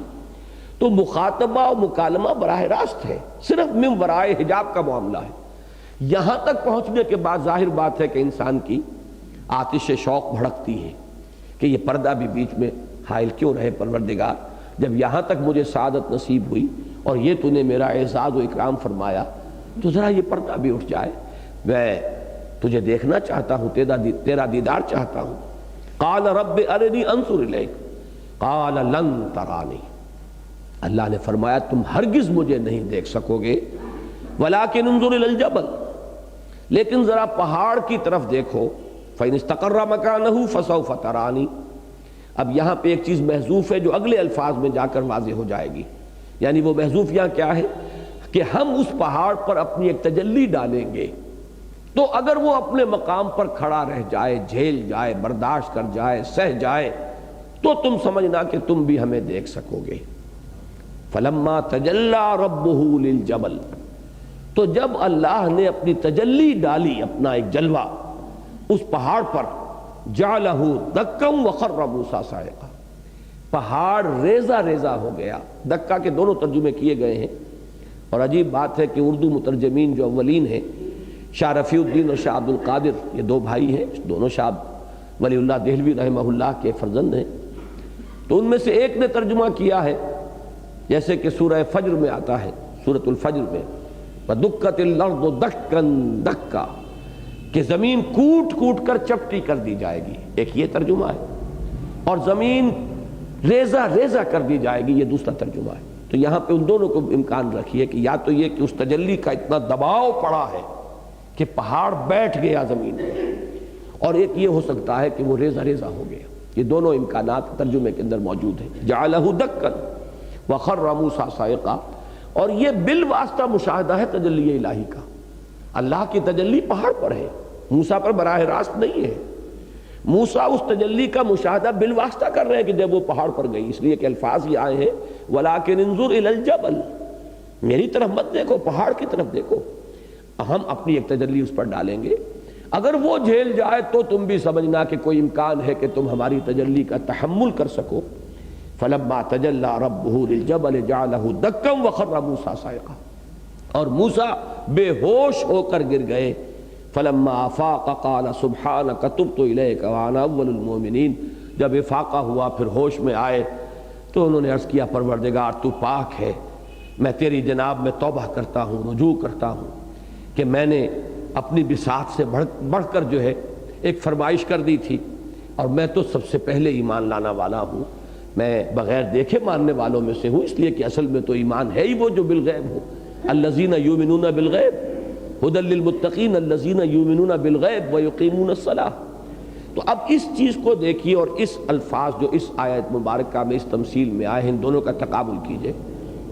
تو مخاطبہ و مکالمہ براہ راست ہے، صرف من ورائے حجاب کا معاملہ ہے۔ یہاں تک پہنچنے کے بعد ظاہر بات ہے کہ انسان کی آتش شوق بھڑکتی ہے کہ یہ پردہ بھی بیچ میں حائل کیوں رہے پروردگار، جب یہاں تک مجھے سعادت نصیب ہوئی اور یہ تو نے میرا اعزاز و اکرام فرمایا، تو ذرا یہ پردہ بھی اٹھ جائے، میں تجھے دیکھنا چاہتا ہوں، تیرا دیدار چاہتا ہوں۔ قال رب ارنی انظر الیک قال لن ترانی، اللہ نے فرمایا تم ہرگز مجھے نہیں دیکھ سکو گے، ولکن انظر الی الجبل، لیکن ذرا پہاڑ کی طرف دیکھو، فإن استقر مکانہ فسوف ترانی۔ اب یہاں پہ ایک چیز محذوف ہے جو اگلے الفاظ میں جا کر واضح ہو جائے گی، یعنی وہ محذوف یہاں کیا ہے کہ ہم اس پہاڑ پر اپنی ایک تجلی ڈالیں گے، تو اگر وہ اپنے مقام پر کھڑا رہ جائے، جھیل جائے، برداشت کر جائے، سہ جائے، تو تم سمجھنا کہ تم بھی ہمیں دیکھ سکو گے۔ فلما تجلی ربہ للجبل، تو جب اللہ نے اپنی تجلی ڈالی، اپنا ایک جلوہ اس پہاڑ پر، جعلہ دکا وخر موسیٰ صاعقا، پہاڑ ریزہ ریزہ ہو گیا۔ دکا کے دونوں ترجمے کیے گئے ہیں، اور عجیب بات ہے کہ اردو مترجمین جو اولین ہیں، شاہ رفیع الدین اور شاہ عبد القادر، یہ دو بھائی ہیں، دونوں شاہ ولی اللہ دہلوی رحمہ اللہ کے فرزند ہیں، تو ان میں سے ایک نے ترجمہ کیا ہے جیسے کہ سورہ فجر میں آتا ہے، سورۃ الفجر میں وَدُكَّتِ الْأَرْضُ دَكًّا دَكًّا، کہ زمین کوٹ کوٹ کر چپٹی کر دی جائے گی، ایک یہ ترجمہ ہے، اور زمین ریزہ ریزہ کر دی جائے گی، یہ دوسرا ترجمہ ہے۔ تو یہاں پہ ان دونوں کو امکان رکھیے کہ یا تو یہ کہ اس تجلی کا اتنا دباؤ پڑا ہے کہ پہاڑ بیٹھ گیا زمین میں، اور ایک یہ ہو سکتا ہے کہ وہ ریزہ ریزہ ہو گیا۔ یہ دونوں امکانات ترجمے کے اندر موجود ہیں، جعلہ دکا وخر موسیٰ صاعقا، اور یہ بالواسطہ مشاہدہ ہے تجلی الہی کا، اللہ کی تجلی پہاڑ پر ہے، موسیٰ پر براہ راست نہیں ہے۔ موسیٰ اس تجلی کا مشاہدہ بالواسطہ کر رہے ہیں کہ جب وہ پہاڑ پر گئی، اس لیے کہ الفاظ یہ آئے ہیں وَلَكِنْ انظُرْ إِلَى الْجَبَلِ، میری طرف مت دیکھو، پہاڑ کی طرف دیکھو، ہم اپنی ایک تجلی اس پر ڈالیں گے، اگر وہ جھیل جائے تو تم بھی سمجھنا کہ کوئی امکان ہے کہ تم ہماری تجلی کا تحمل کر سکو۔ فَلَمَّا تَجَلَّى رَبُّهُ لِلْجَبَلِ جَعَلَهُ دَكًّا وَخَرَّ مُوسَىٰ صَاعِقًا، اور موسیٰ بے ہوش ہو کر گر گئے۔ فَلَمَّا أَفَاقَ قَالَ سُبْحَانَكَ تُبْتُ إِلَيْكَ وَأَنَا أَوَّلُ الْمُؤْمِنِينَ، جب افاقہ ہوا پھر ہوش میں آئے تو انہوں نے عرض کیا پروردگار تو پاک ہے، میں تیری جناب میں توبہ کرتا ہوں، رجوع کرتا ہوں کہ میں نے اپنی بساط سے بڑھ کر جو ہے ایک فرمائش کر دی تھی، اور میں تو سب سے پہلے ایمان لانا والا ہوں، میں بغیر دیکھے ماننے والوں میں سے ہوں، اس لیے کہ اصل میں تو ایمان ہے ہی وہ جو بالغیب ہو، الذین یؤمنون بالغیب ھدی للمتقین الذین یؤمنون بالغیب ویقیمون الصلاۃ۔ تو اب اس چیز کو دیکھیے، اور اس الفاظ جو اس آیت مبارکہ میں اس تمثیل میں آئے ہیں، ان دونوں کا تقابل کیجئے۔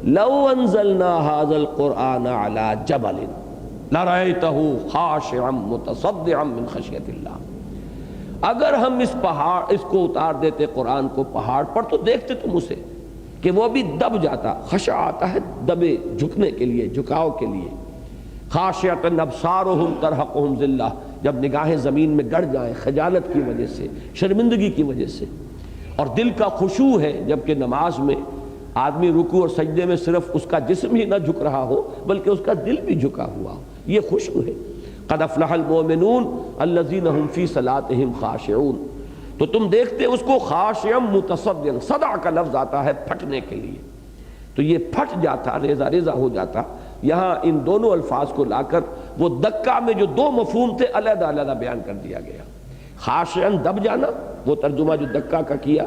لو انزلنا ھذا القرآن علی جبل لرأیتہ خاشعا متصدعا من خشیۃ اللہ، اگر ہم اس کو اتار دیتے قرآن کو پہاڑ پر تو دیکھتے تم اسے کہ وہ بھی دب جاتا، خشع آتا ہے دبے، جھکنے کے لیے، جھکاؤ کے لیے، خاشعۃ ابصارہم ترہقہم ذلہ، جب نگاہیں زمین میں گڑ جائیں خجالت کی وجہ سے، شرمندگی کی وجہ سے، اور دل کا خشوع ہے، جبکہ نماز میں آدمی رکوع اور سجدے میں صرف اس کا جسم ہی نہ جھک رہا ہو بلکہ اس کا دل بھی جھکا ہوا ہو، یہ خشوع ہے۔ قد افلح المؤمنون الذین هم فی صلاتهم خاشعون. تو تم دیکھتے اس کو خاشعا متصدعا، صدع کا لفظ آتا ہے پھٹنے کے لیے، تو یہ پھٹ جاتا، ریزہ ریزہ ہو جاتا. یہاں ان دونوں الفاظ کو لا کر وہ دکہ میں جو دو مفہوم تھے علیحدہ علیحدہ بیان کر دیا گیا. خاشعا دب جانا، وہ ترجمہ جو دکہ کا کیا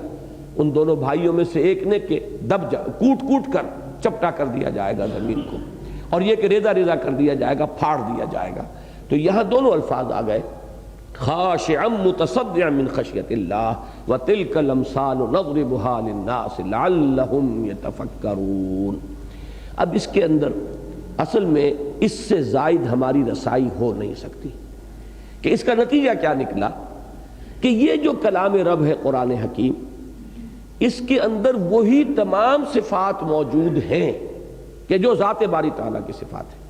ان دونوں بھائیوں میں سے ایک نے کہ دب جا، کوٹ کوٹ کر چپٹا کر دیا جائے گا زمین کو، اور یہ کہ ریزہ ریزہ کر دیا جائے گا، پھاڑ دیا جائے گا. تو یہاں دونوں الفاظ آ گئے، خاشعا متصدعا من خشیت اللہ وتلک الامثال نضربها للناس لعلهم يتفکرون. اب اس کے اندر اصل میں اس سے زائد ہماری رسائی ہو نہیں سکتی کہ اس کا نتیجہ کیا نکلا کہ یہ جو کلام رب ہے قرآن حکیم، اس کے اندر وہی تمام صفات موجود ہیں کہ جو ذات باری تعالیٰ کی صفات ہیں.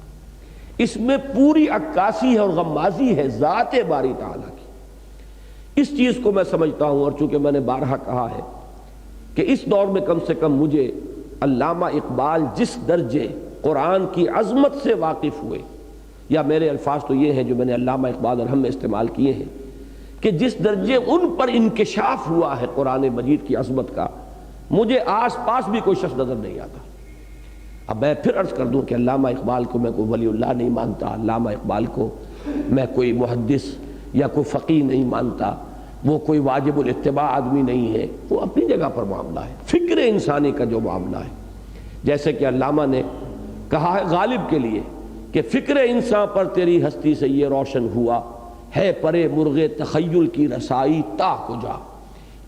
اس میں پوری عکاسی ہے اور غمازی ہے ذات باری تعالیٰ کی. اس چیز کو میں سمجھتا ہوں، اور چونکہ میں نے بارہا کہا ہے کہ اس دور میں کم سے کم مجھے علامہ اقبال جس درجے قرآن کی عظمت سے واقف ہوئے، یا میرے الفاظ تو یہ ہیں جو میں نے علامہ اقبال اور ہم میں استعمال کیے ہیں، کہ جس درجے ان پر انکشاف ہوا ہے قرآن مجید کی عظمت کا، مجھے آس پاس بھی کوئی شخص نظر نہیں آتا. اب میں پھر عرض کر دوں کہ علامہ اقبال کو میں کوئی ولی اللہ نہیں مانتا، علامہ اقبال کو میں کوئی محدث یا کوئی فقیہ نہیں مانتا، وہ کوئی واجب الاتباع آدمی نہیں ہے. وہ اپنی جگہ پر معاملہ ہے، فکر انسانی کا جو معاملہ ہے. جیسے کہ علامہ نے کہا ہے غالب کے لیے کہ فکر انسان پر تیری ہستی سے یہ روشن ہوا ہے پرے مرغ تخیل کی رسائی تا کجا.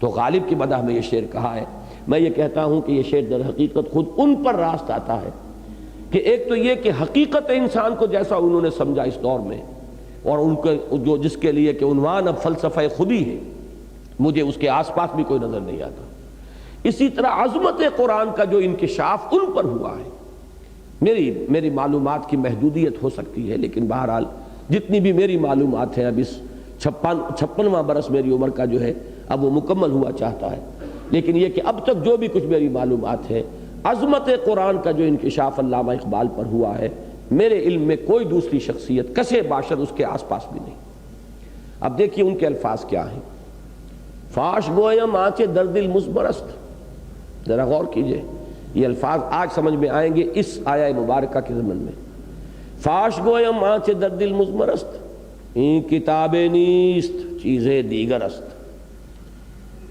تو غالب کی مدح میں یہ شعر کہا ہے. میں یہ کہتا ہوں کہ یہ شعر در حقیقت خود ان پر راست آتا ہے کہ ایک تو یہ کہ حقیقت انسان کو جیسا انہوں نے سمجھا اس دور میں، اور ان کے جو جس کے لیے کہ عنوان اب فلسفہ خودی ہے، مجھے اس کے آس پاس بھی کوئی نظر نہیں آتا. اسی طرح عظمت قرآن کا جو انکشاف ان پر ہوا ہے. میری معلومات کی محدودیت ہو سکتی ہے، لیکن بہرحال جتنی بھی میری معلومات ہیں، اب اس 56واں برس میری عمر کا جو ہے اب وہ مکمل ہوا چاہتا ہے، لیکن یہ کہ اب تک جو بھی کچھ میری معلومات ہے، عظمت قرآن کا جو انکشاف علامہ اقبال پر ہوا ہے، میرے علم میں کوئی دوسری شخصیت کسے باشد اس کے آس پاس بھی نہیں. اب دیکھیے ان کے الفاظ کیا ہیں. فاش گویم آنچ درد المزمرست. ذرا غور کیجئے، یہ الفاظ آج سمجھ میں آئیں گے اس آیہ مبارکہ کے ضمن میں. فاش گویم آنچ درد المزمرست، این کتاب نیست چیزیں دیگر است.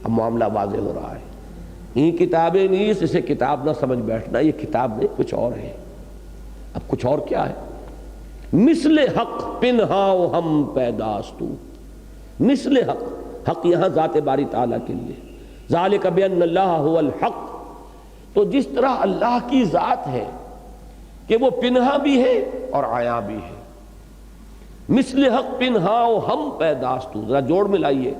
اب معاملہ واضح ہو رہا ہے. این کتاب نیست، اسے کتاب نہ سمجھ بیٹھنا، یہ کتاب نہیں کچھ اور ہے. اب کچھ اور کیا ہے؟ مثل حق پنہاؤ ہم پیداستو. مثل حق، حق یہاں ذات باری تعالیٰ کے لیے. ذالک بان اللہ هو الحق. تو جس طرح اللہ کی ذات ہے کہ وہ پنہا بھی ہے اور عیاں بھی ہے. مثل حق پنہاؤ ہم پیداستو. ذرا جوڑ ملائیے،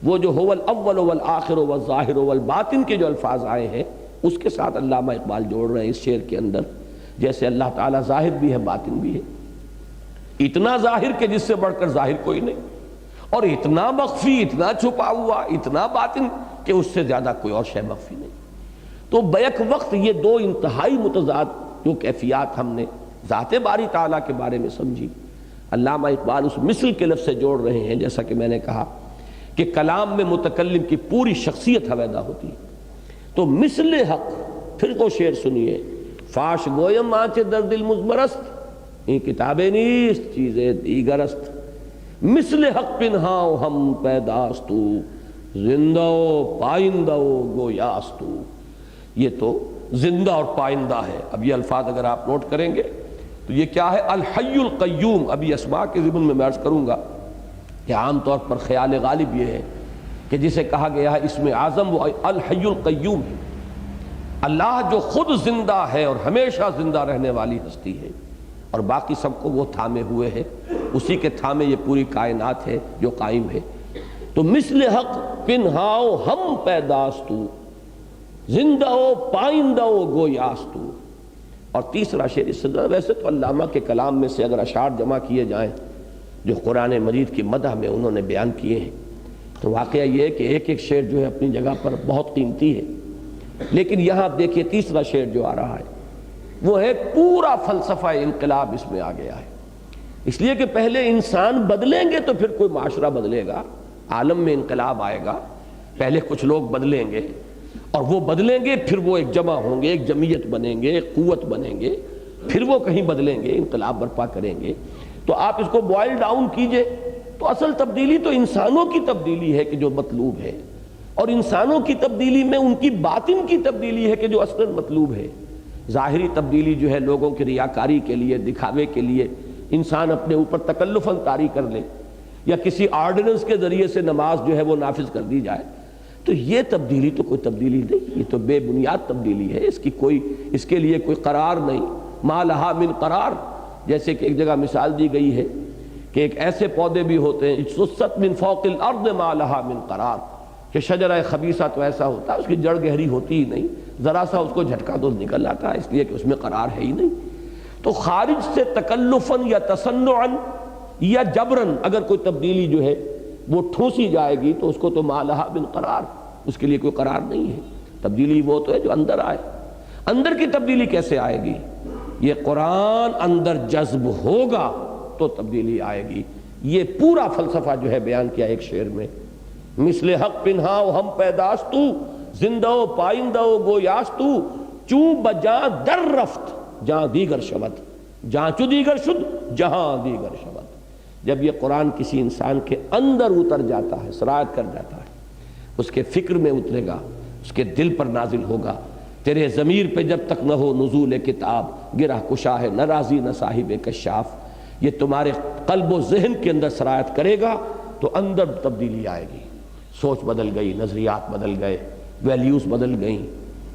وہ جو هو الاول والآخر والظاہر والباطن کے جو الفاظ آئے ہیں اس کے ساتھ علامہ اقبال جوڑ رہے ہیں اس شعر کے اندر. جیسے اللہ تعالیٰ ظاہر بھی ہے باطن بھی ہے، اتنا ظاہر کہ جس سے بڑھ کر ظاہر کوئی نہیں، اور اتنا مخفی، اتنا چھپا ہوا، اتنا باطن کہ اس سے زیادہ کوئی اور شے مخفی نہیں. تو بیک وقت یہ دو انتہائی متضاد جو کیفیات ہم نے ذات باری تعالیٰ کے بارے میں سمجھی، علامہ اقبال اس مثل کے لفظ سے جوڑ رہے ہیں. جیسا کہ میں نے کہا کہ کلام میں متکلم کی پوری شخصیت حویدہ ہوتی ہے. تو مثل حق، پھر وہ شعر سنیے. فاش گویم آنچ درد المزمرست، این کتابیں نیست چیزیں دیگر است. مثل حق پنہاؤ ہم پیداستو، زندہ و پائندہ و گویاستو. یہ تو زندہ اور پائندہ ہے. اب یہ الفاظ اگر آپ نوٹ کریں گے تو یہ کیا ہے؟ الحی القیوم. ابھی اسماء کے ضمن میں عرض کروں گا کہ عام طور پر خیال غالب یہ ہے کہ جسے کہا گیا ہے اسم اعظم وہ الحی القیوم ہے. اللہ جو خود زندہ ہے اور ہمیشہ زندہ رہنے والی ہستی ہے، اور باقی سب کو وہ تھامے ہوئے ہے، اسی کے تھامے یہ پوری کائنات ہے جو قائم ہے. تو مثل حق پنہاؤ ہم پیداستو، زندہ و پائندہ و گویاستو. اور تیسرا شعر اس سے، ویسے تو علامہ کے کلام میں سے اگر اشعار جمع کیے جائیں جو قرآن مجید کی مدح میں انہوں نے بیان کیے ہیں، تو واقعہ یہ ہے کہ ایک ایک شعر جو ہے اپنی جگہ پر بہت قیمتی ہے. لیکن یہاں آپ دیکھیے تیسرا شعر جو آ رہا ہے وہ ہے پورا فلسفہ انقلاب اس میں آ گیا ہے. اس لیے کہ پہلے انسان بدلیں گے تو پھر کوئی معاشرہ بدلے گا، عالم میں انقلاب آئے گا، پہلے کچھ لوگ بدلیں گے اور وہ بدلیں گے، پھر وہ ایک جمع ہوں گے، ایک جمعیت بنیں گے، ایک قوت بنیں گے، پھر وہ کہیں بدلیں گے، انقلاب برپا کریں گے۔ تو آپ اس کو بوائل ڈاؤن کیجئے تو اصل تبدیلی تو انسانوں کی تبدیلی ہے کہ جو مطلوب ہے، اور انسانوں کی تبدیلی میں ان کی باطن کی تبدیلی ہے کہ جو اصلاً مطلوب ہے۔ ظاہری تبدیلی جو ہے لوگوں کی ریاکاری کے لیے، دکھاوے کے لیے انسان اپنے اوپر تکلفاً طاری کر لے، یا کسی آرڈیننس کے ذریعے سے نماز جو ہے وہ نافذ کر دی جائے، تو یہ تبدیلی تو کوئی تبدیلی نہیں، یہ تو بے بنیاد تبدیلی ہے، اس کے لیے کوئی قرار نہیں۔ ما لہا من قرار، جیسے کہ ایک جگہ مثال دی گئی ہے کہ ایک ایسے پودے بھی ہوتے ہیں اجتثت من فوق الارض ما لہا من قرار، کہ شجرہ خبیثہ تو ایسا ہوتا ہے اس کی جڑ گہری ہوتی ہی نہیں، ذرا سا اس کو جھٹکا تو نکل آتا ہے، اس لیے کہ اس میں قرار ہے ہی نہیں۔ تو خارج سے تکلفاً یا تصنعاً یا جبراً اگر کوئی تبدیلی جو ہے وہ ٹھونسی جائے گی تو اس کو تو ما لہا من قرار، اس کے لیے کوئی قرار نہیں ہے۔ تبدیلی وہ تو ہے جو اندر آئے۔ اندر کی تبدیلی کیسے آئے گی؟ یہ قرآن اندر جذب ہوگا تو تبدیلی آئے گی۔ یہ پورا فلسفہ جو ہے بیان کیا ایک شعر میں، مثل حق پنہاؤ ہم پیداستو، زندہ و پائندہ و گویاستو، چوں بجاں در رفت جہاں دیگر شود، جہاں چو دیگر شد جہاں دیگر شود۔ جب یہ قرآن کسی انسان کے اندر اتر جاتا ہے، سرایت کر جاتا ہے، اس کے فکر میں اترے گا، اس کے دل پر نازل ہوگا۔ تیرے ضمیر پہ جب تک نہ ہو نزول کتاب، گرہ کشا ہے نہ راضی نہ صاحب کشاف، یہ تمہارے قلب و ذہن کے اندر سرایت کرے گا تو اندر تبدیلی آئے گی۔ سوچ بدل گئی، نظریات بدل گئے، ویلیوز بدل گئیں۔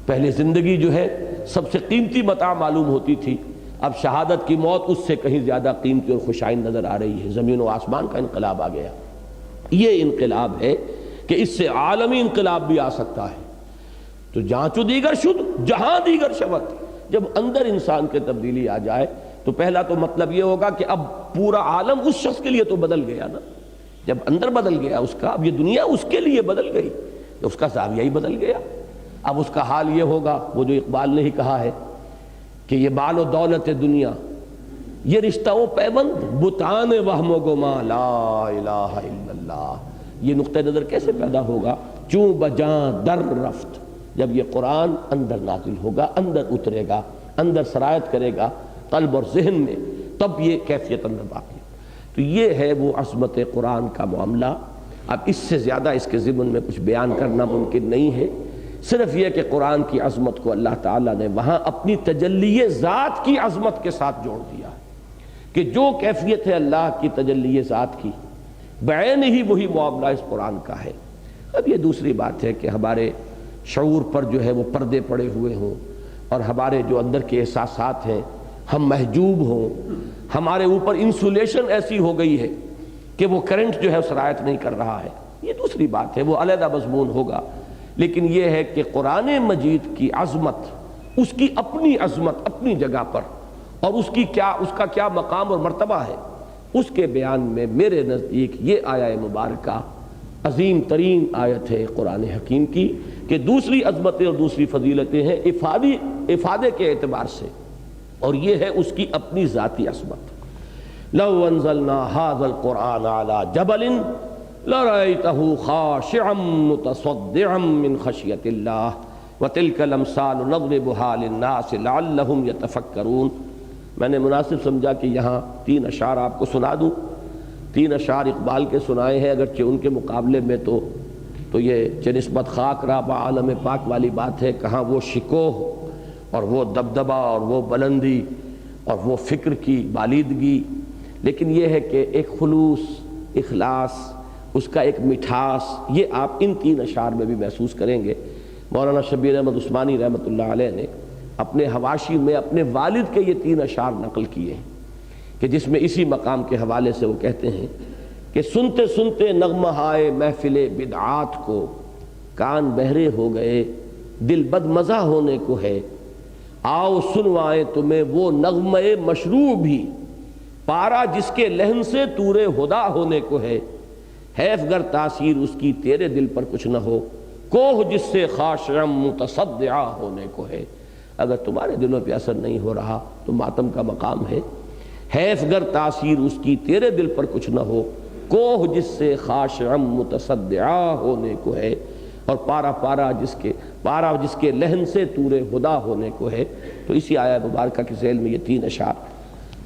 پہلے زندگی جو ہے سب سے قیمتی متاع معلوم ہوتی تھی، اب شہادت کی موت اس سے کہیں زیادہ قیمتی اور خوشائند نظر آ رہی ہے۔ زمین و آسمان کا انقلاب آ گیا۔ یہ انقلاب ہے کہ اس سے عالمی انقلاب بھی آ سکتا ہے۔ تو جہاں چو دیگر شد جہاں دیگر شود، جب اندر انسان کے تبدیلی آ جائے تو پہلا تو مطلب یہ ہوگا کہ اب پورا عالم اس شخص کے لیے تو بدل گیا نا، جب اندر بدل گیا اس کا، اب یہ دنیا اس کے لیے بدل گئی، اس کا زاویہ ہی بدل گیا۔ اب اس کا حال یہ ہوگا، وہ جو اقبال نے ہی کہا ہے کہ یہ مال و دولت دنیا، یہ رشتہ و پیوند بتان وہم و گما لا الہ الا اللہ، یہ نقطہ نظر کیسے پیدا ہوگا؟ چوں بجاں در رفت، جب یہ قرآن اندر نازل ہوگا، اندر اترے گا، اندر سرایت کرے گا قلب اور ذہن میں، تب یہ کیفیت اندر باقی۔ تو یہ ہے وہ عظمت قرآن کا معاملہ۔ اب اس سے زیادہ اس کے ضمن میں کچھ بیان کرنا ممکن نہیں ہے، صرف یہ کہ قرآن کی عظمت کو اللہ تعالیٰ نے وہاں اپنی تجلی ذات کی عظمت کے ساتھ جوڑ دیا ہے کہ جو کیفیت ہے اللہ کی تجلی ذات کی، بعین ہی وہی معاملہ اس قرآن کا ہے۔ اب یہ دوسری بات ہے کہ ہمارے شعور پر جو ہے وہ پردے پڑے ہوئے ہوں، اور ہمارے جو اندر کے احساسات ہیں ہم محجوب ہوں، ہمارے اوپر انسولیشن ایسی ہو گئی ہے کہ وہ کرنٹ جو ہے سرایت نہیں کر رہا ہے، یہ دوسری بات ہے، وہ علیحدہ مضمون ہوگا۔ لیکن یہ ہے کہ قرآن مجید کی عظمت، اس کی اپنی عظمت اپنی جگہ پر، اور اس کا کیا مقام اور مرتبہ ہے، اس کے بیان میں میرے نزدیک یہ آیہ مبارکہ عظیم ترین آیت ہے قرآن حکیم کی، کہ دوسری عظمتیں اور دوسری فضیلتیں ہیں افادے کے اعتبار سے، اور یہ ہے اس کی اپنی ذاتی عظمت۔ لو انزلنا هذا القرآن على جبل لرأيته خاشعا متصدعا من خشية الله وتلك الامثال نضربها للناس لعلهم يتفكرون۔ میں نے مناسب سمجھا کہ یہاں 3 اشعار آپ کو سنا دوں۔ 3 اشعار اقبال کے سنائے ہیں، اگرچہ ان کے مقابلے میں تو یہ چنسبت خاک را با عالم پاک والی بات ہے، کہاں وہ شکوہ اور وہ دبدبہ اور وہ بلندی اور وہ فکر کی بالیدگی، لیکن یہ ہے کہ ایک خلوص، اخلاص، اس کا ایک مٹھاس، یہ آپ ان 3 اشعار میں بھی محسوس کریں گے۔ مولانا شبیر احمد عثمانی رحمۃ اللہ علیہ نے اپنے حواشی میں اپنے والد کے یہ 3 اشعار نقل کیے ہیں، کہ جس میں اسی مقام کے حوالے سے وہ کہتے ہیں کہ سنتے سنتے نغمہ ہائے محفل بدعات کو، کان بہرے ہو گئے دل بد مزہ ہونے کو ہے، آؤ سنوائیں تمہیں وہ نغمہ مشروع بھی، پارا جس کے لہن سے طور ہدا ہونے کو ہے، حیف گر تاثیر اس کی تیرے دل پر کچھ نہ ہو، کوہ جس سے خاشعا متصدعا ہونے کو ہے۔ اگر تمہارے دلوں پہ اثر نہیں ہو رہا تو ماتم کا مقام ہے۔ حیف گر تاثیر اس کی تیرے دل پر کچھ نہ ہو، کوہ جس سے خاشعم متصدعا ہونے کو ہے، اور پارا جس کے لہن سے طور ہدا ہونے کو ہے۔ تو اسی آیہ مبارکہ کے ذیل میں یہ 3 اشعار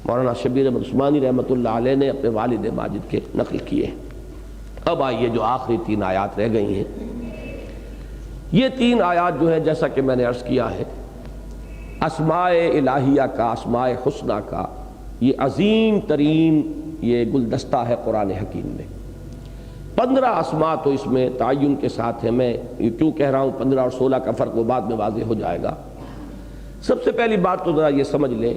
مولانا شبیر احمد عثمانی رحمۃ اللہ علیہ نے اپنے والد ماجد کے نقل کیے ہیں۔ اب آئیے جو آخری 3 آیات رہ گئی ہیں، یہ 3 آیات جو ہے جیسا کہ میں نے عرض کیا ہے، اسماء الہیہ کا، اسماء حسنہ کا یہ عظیم ترین یہ گلدستہ ہے قرآن حکیم میں۔ 15 اسماء تو اس میں تعین کے ساتھ ہے، میں کیوں کہہ رہا ہوں 15 اور 16 کا فرق وہ بعد میں واضح ہو جائے گا۔ سب سے پہلی بات تو ذرا یہ سمجھ لیں،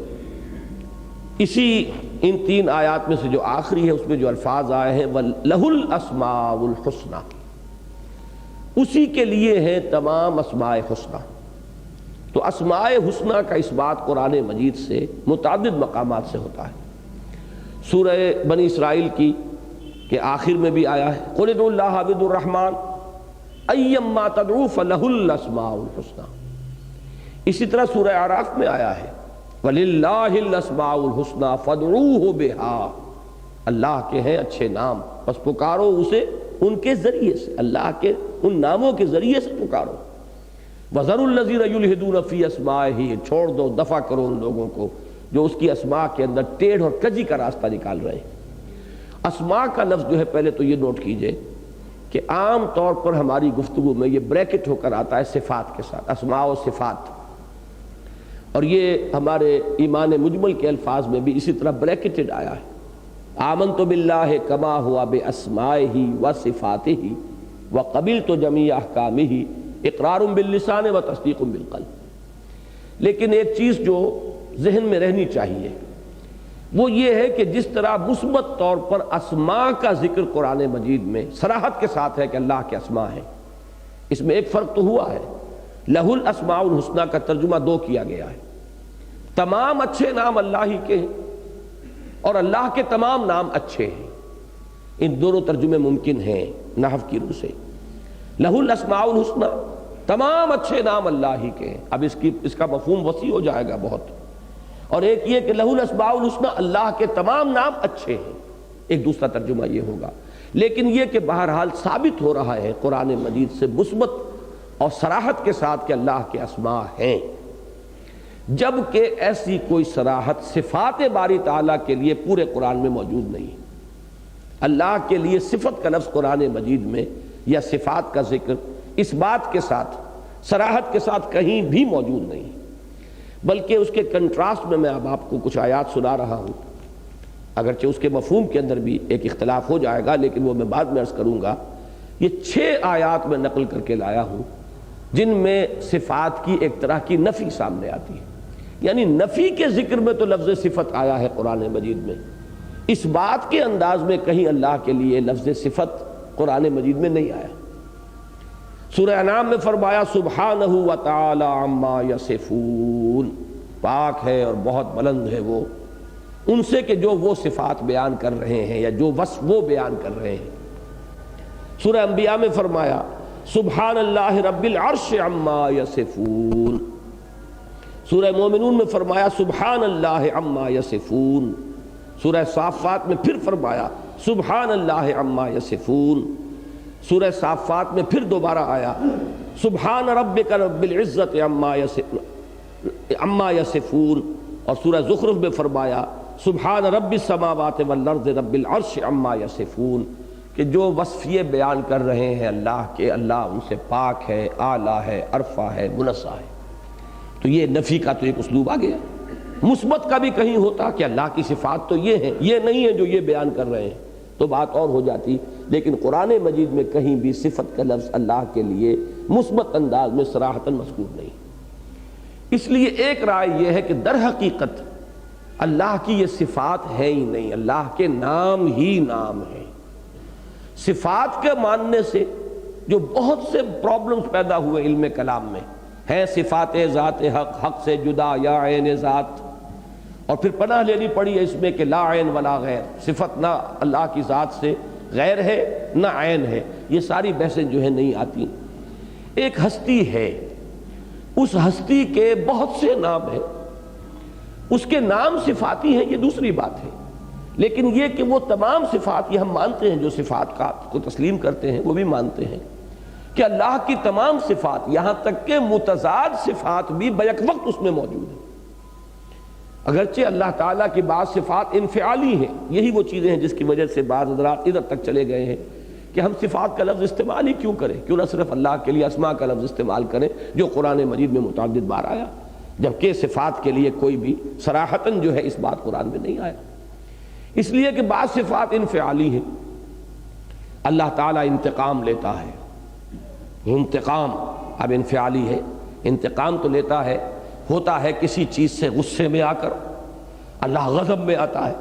اسی ان 3 آیات میں سے جو آخری ہے اس میں جو الفاظ آئے ہیں وَلَهُ الْأَسْمَاءُ الْحُسْنَى، اسی کے لیے ہیں تمام اسماء حسنہ۔ تو اسماء حسنہ کا اس بات قرآن مجید سے متعدد مقامات سے ہوتا ہے۔ سورہ بنی اسرائیل کی کہ آخر میں بھی آیا ہے قُلِ ادْعُوا اللَّهَ عَبِدُ الرَّحْمَٰنِ أَيَّمَّا تَدْعُوا فَلَهُ الْأَسْمَاءُ الْحُسْنَى۔ اسی طرح سورہ اعراف میں آیا ہے وَلِلَّهِ الْأَسْمَاءُ الْحُسْنَى فَادْعُوهُ بِهَا، اللہ کے ہیں اچھے نام، بس پکارو اسے ان کے ذریعے سے، اللہ کے ان ناموں کے ذریعے سے پکارو۔ وَذَرُوا الَّذِينَ يُلْحِدُونَ فِي أَسْمَائِهِ، چھوڑ دو، دفع کرو ان لوگوں کو جو اس کی اسماء کے اندر ٹیڑھ اور کجی کا راستہ نکال رہے ہیں۔ اسماء کا لفظ جو ہے پہلے تو یہ نوٹ کیجئے کہ عام طور پر ہماری گفتگو میں یہ بریکٹ ہو کر آتا ہے صفات کے ساتھ، اسماء و صفات، اور یہ ہمارے ایمان مجمل کے الفاظ میں بھی اسی طرح بریکٹڈ آیا ہے۔ آمنت باللہ کما ہوا باسمائہ وصفاتہ وقبلت جمیع احکامہ اقرار باللسان و تصدیق بالقلب۔ لیکن ایک چیز جو ذہن میں رہنی چاہیے وہ یہ ہے کہ جس طرح مثبت طور پر اسماء کا ذکر قرآن مجید میں صراحت کے ساتھ ہے کہ اللہ کے اسماء ہیں، اس میں ایک فرق تو ہوا ہے، لہ الاسماء الحسنى کا ترجمہ 2 کیا گیا ہے، تمام اچھے نام اللہ ہی کے ہیں اور اللہ کے تمام نام اچھے ہیں، ان دونوں ترجمے ممکن ہیں نحو کی روح سے۔ لہ الاسماء الحسنى، تمام اچھے نام اللہ ہی کے ہیں، اب اس کا مفہوم وسیع ہو جائے گا بہت، اور ایک یہ کہ لہ الاسماء الحسنى اللہ کے تمام نام اچھے ہیں، ایک دوسرا ترجمہ یہ ہوگا۔ لیکن یہ کہ بہرحال ثابت ہو رہا ہے قرآن مجید سے مثبت اور صراحت کے ساتھ کہ اللہ کے اسماء ہیں، جبکہ ایسی کوئی صراحت صفات باری تعالیٰ کے لیے پورے قرآن میں موجود نہیں۔ اللہ کے لیے صفت کا لفظ قرآن مجید میں یا صفات کا ذکر اس بات کے ساتھ صراحت کے ساتھ کہیں بھی موجود نہیں، بلکہ اس کے کنٹراسٹ میں اب آپ کو کچھ آیات سنا رہا ہوں، اگرچہ اس کے مفہوم کے اندر بھی ایک اختلاف ہو جائے گا لیکن وہ میں بعد میں عرض کروں گا۔ یہ 6 آیات میں نقل کر کے لایا ہوں جن میں صفات کی ایک طرح کی نفی سامنے آتی ہے، یعنی نفی کے ذکر میں تو لفظ صفت آیا ہے قرآن مجید میں، اس بات کے انداز میں کہیں اللہ کے لیے لفظ صفت قرآن مجید میں نہیں آیا۔ سورہ انعام میں فرمایا سبحانہ وتعالی عما یصفون، پاک ہے اور بہت بلند ہے وہ ان سے کہ جو وہ صفات بیان کر رہے ہیں یا جو وصف وہ بیان کر رہے ہیں۔ سورہ انبیاء میں فرمایا سبحان اللہ رب العرش عما یصفون۔ سورہ مومنون میں فرمایا سبحان اللہ عما یصفون۔ سورہ صافات میں پھر فرمایا سبحان اللہ عما یصفون۔ سورہ صافات میں پھر دوبارہ آیا سبحان ربک رب العزت عما یصفون، اور سورہ زخرف میں فرمایا سبحان رب السماوات والارض رب العرش عما یصفون، کہ جو وصف یہ بیان کر رہے ہیں اللہ کے، اللہ ان سے پاک ہے، اعلیٰ ہے، عرفہ ہے، منزہ ہے۔ تو یہ نفی کا تو ایک اسلوب آ گیا۔ مثبت کا بھی کہیں ہوتا کہ اللہ کی صفات تو یہ ہیں، یہ نہیں ہے جو یہ بیان کر رہے ہیں، تو بات اور ہو جاتی، لیکن قرآن مجید میں کہیں بھی صفت کا لفظ اللہ کے لیے مثبت انداز میں صراحتاً مذکور نہیں۔ اس لیے ایک رائے یہ ہے کہ در حقیقت اللہ کی یہ صفات ہے ہی نہیں، اللہ کے نام ہی نام ہیں۔ صفات کے ماننے سے جو بہت سے پرابلمز پیدا ہوئے علم کلام میں ہیں، صفات ذات حق، حق سے جدا یا عین ذات، اور پھر پناہ لینی پڑی ہے اس میں کہ لا عین ولا غیر، صفت نہ اللہ کی ذات سے غیر ہے نہ عین ہے، یہ ساری بحثیں جو ہیں نہیں آتی۔ ایک ہستی ہے، اس ہستی کے بہت سے نام ہیں، اس کے نام صفاتی ہیں یہ دوسری بات ہے، لیکن یہ کہ وہ تمام صفات، یہ ہم مانتے ہیں جو صفات کا کو تسلیم کرتے ہیں وہ بھی مانتے ہیں کہ اللہ کی تمام صفات یہاں تک کہ متضاد صفات بھی بیک وقت اس میں موجود ہیں۔ اگرچہ اللہ تعالیٰ کی بعض صفات انفعالی ہیں، یہی وہ چیزیں ہیں جس کی وجہ سے بعض حضرات ادھر تک چلے گئے ہیں کہ ہم صفات کا لفظ استعمال ہی کیوں کریں، کیوں نہ صرف اللہ کے لیے اسماء کا لفظ استعمال کریں جو قرآن مجید میں متعدد بار آیا، جبکہ صفات کے لیے کوئی بھی صراحتاً جو ہے اس بات قرآن میں نہیں آیا۔ اس لیے کہ بعض صفات انفعالی ہیں۔ اللہ تعالیٰ انتقام لیتا ہے، انتقام اب انفعالی ہے، انتقام تو لیتا ہے، ہوتا ہے کسی چیز سے غصے میں آ کر، اللہ غضب میں آتا ہے۔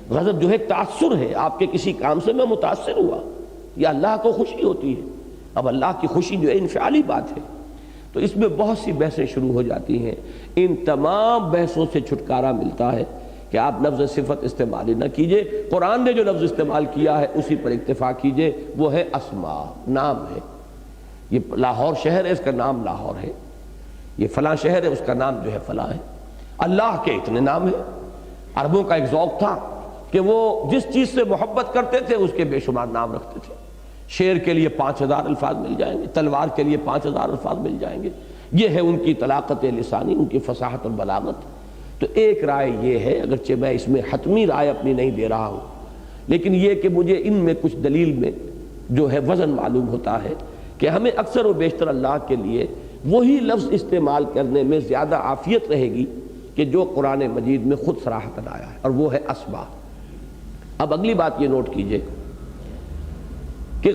غضب جو ہے تاثر ہے، آپ کے کسی کام سے میں متاثر ہوا، یہ اللہ کو خوشی ہوتی ہے۔ اب اللہ کی خوشی جو ہے انفعالی بات ہے، تو اس میں بہت سی بحثیں شروع ہو جاتی ہیں۔ ان تمام بحثوں سے چھٹکارا ملتا ہے کہ آپ لفظ صفت استعمال ہی نہ کیجئے، قرآن نے جو لفظ استعمال کیا ہے اسی پر اکتفا کیجئے، وہ ہے اسماء، نام ہے۔ یہ لاہور شہر ہے، اس کا نام لاہور ہے، یہ فلاں شہر ہے، اس کا نام جو ہے فلاں ہے۔ اللہ کے اتنے نام ہیں۔ عربوں کا ایک ذوق تھا کہ وہ جس چیز سے محبت کرتے تھے اس کے بے شمار نام رکھتے تھے۔ شیر کے لیے 5000 الفاظ مل جائیں گے، تلوار کے لیے 5000 الفاظ مل جائیں گے۔ یہ ہے ان کی طلاقت لسانی، ان کی فصاحت اور بلاغت۔ تو ایک رائے یہ ہے، اگرچہ میں اس میں حتمی رائے اپنی نہیں دے رہا ہوں، لیکن یہ کہ مجھے ان میں کچھ دلیل میں جو ہے وزن معلوم ہوتا ہے کہ ہمیں اکثر و بیشتر اللہ کے لیے وہی لفظ استعمال کرنے میں زیادہ عافیت رہے گی کہ جو قرآن مجید میں خود صراحتاً آیا ہے، اور وہ ہے اسماء۔ اب اگلی بات یہ نوٹ کیجئے کہ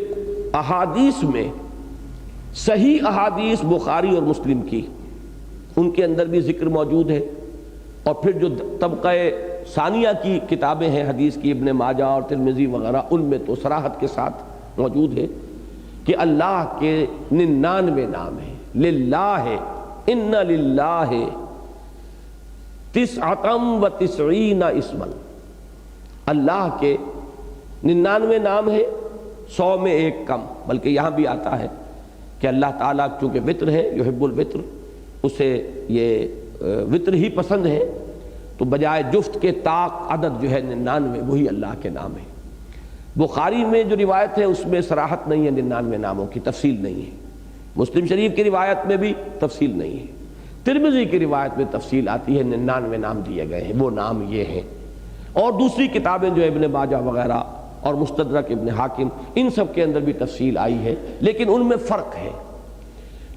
احادیث میں صحیح احادیث بخاری اور مسلم کی، ان کے اندر بھی ذکر موجود ہے، اور پھر جو طبقہ ثانیہ کی کتابیں ہیں حدیث کی، ابن ماجہ اور ترمذی وغیرہ، ان میں تو صراحت کے ساتھ موجود ہے کہ اللہ کے 99 نام ہیں۔ للہ، ان للہ 99 اسما، اللہ کے 99 نام ہیں، 100 میں ایک کم، بلکہ یہاں بھی آتا ہے کہ اللہ تعالیٰ چونکہ وطر ہے، یحب الوطر، اسے یہ وطر ہی پسند ہے، تو بجائے جفت کے طاق عدد جو ہے 99 وہی اللہ کے نام ہے۔ بخاری میں جو روایت ہے اس میں صراحت نہیں ہے، 99 ناموں کی تفصیل نہیں ہے۔ مسلم شریف کی روایت میں بھی تفصیل نہیں ہے۔ ترمذی کی روایت میں تفصیل آتی ہے، 99 نام دیے گئے ہیں، وہ نام یہ ہیں۔ اور دوسری کتابیں جو ابن ماجہ وغیرہ اور مستدرک ابن حاکم، ان سب کے اندر بھی تفصیل آئی ہے، لیکن ان میں فرق ہے۔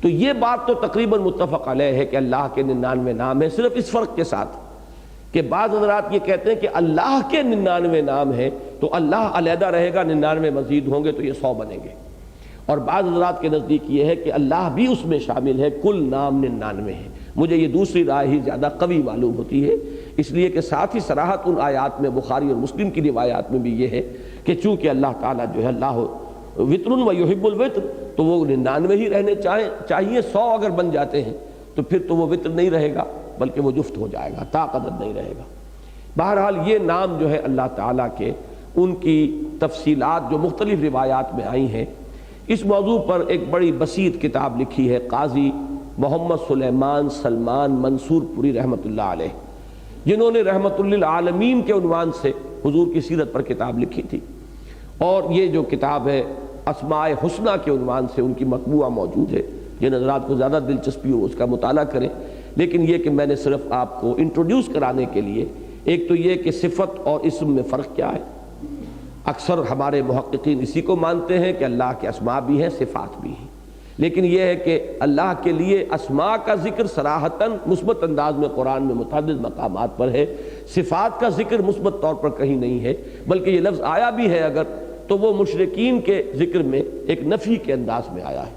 تو یہ بات تو تقریباً متفق علیہ ہے کہ اللہ کے 99 نام ہیں، صرف اس فرق کے ساتھ کہ بعض حضرات یہ کہتے ہیں کہ اللہ کے 99 نام ہیں تو اللہ علیحدہ رہے گا، 99 مزید ہوں گے تو یہ 100 بنیں گے۔ اور بعض حضرات کے نزدیک یہ ہے کہ اللہ بھی اس میں شامل ہے، کل نام 99 ہیں۔ مجھے یہ دوسری رائے ہی زیادہ قوی معلوم ہوتی ہے، اس لیے کہ ساتھ ہی صراحت ان آیات میں، بخاری اور مسلم کی روایات میں بھی یہ ہے کہ چونکہ اللہ تعالیٰ جو ہے اللہ وطر و یحب الوطر، تو وہ 99 ہی رہنے چاہیے۔ 100 اگر بن جاتے ہیں تو پھر تو وہ وطر نہیں رہے گا، بلکہ وہ جفت ہو جائے گا، طاقت نہیں رہے گا۔ بہرحال یہ نام جو ہے اللہ تعالیٰ کے، ان کی تفصیلات جو مختلف روایات میں آئی ہیں، اس موضوع پر ایک بڑی بسیط کتاب لکھی ہے قاضی محمد سلیمان سلمان منصور پوری رحمۃ اللہ علیہ، جنہوں نے رحمۃ للعالمین کے عنوان سے حضور کی سیرت پر کتاب لکھی تھی۔ اور یہ جو کتاب ہے اسماء حسنہ کے عنوان سے ان کی مطبوعہ موجود ہے، جن حضرات کو زیادہ دلچسپی ہو اس کا مطالعہ کریں۔ لیکن یہ کہ میں نے صرف آپ کو انٹروڈیوس کرانے کے لیے، ایک تو یہ کہ صفت اور اسم میں فرق کیا ہے۔ اکثر ہمارے محققین اسی کو مانتے ہیں کہ اللہ کے اسماء بھی ہیں، صفات بھی ہیں، لیکن یہ ہے کہ اللہ کے لیے اسماء کا ذکر صراحتاً مثبت انداز میں قرآن میں متعدد مقامات پر ہے، صفات کا ذکر مثبت طور پر کہیں نہیں ہے، بلکہ یہ لفظ آیا بھی ہے اگر تو وہ مشرکین کے ذکر میں ایک نفی کے انداز میں آیا ہے،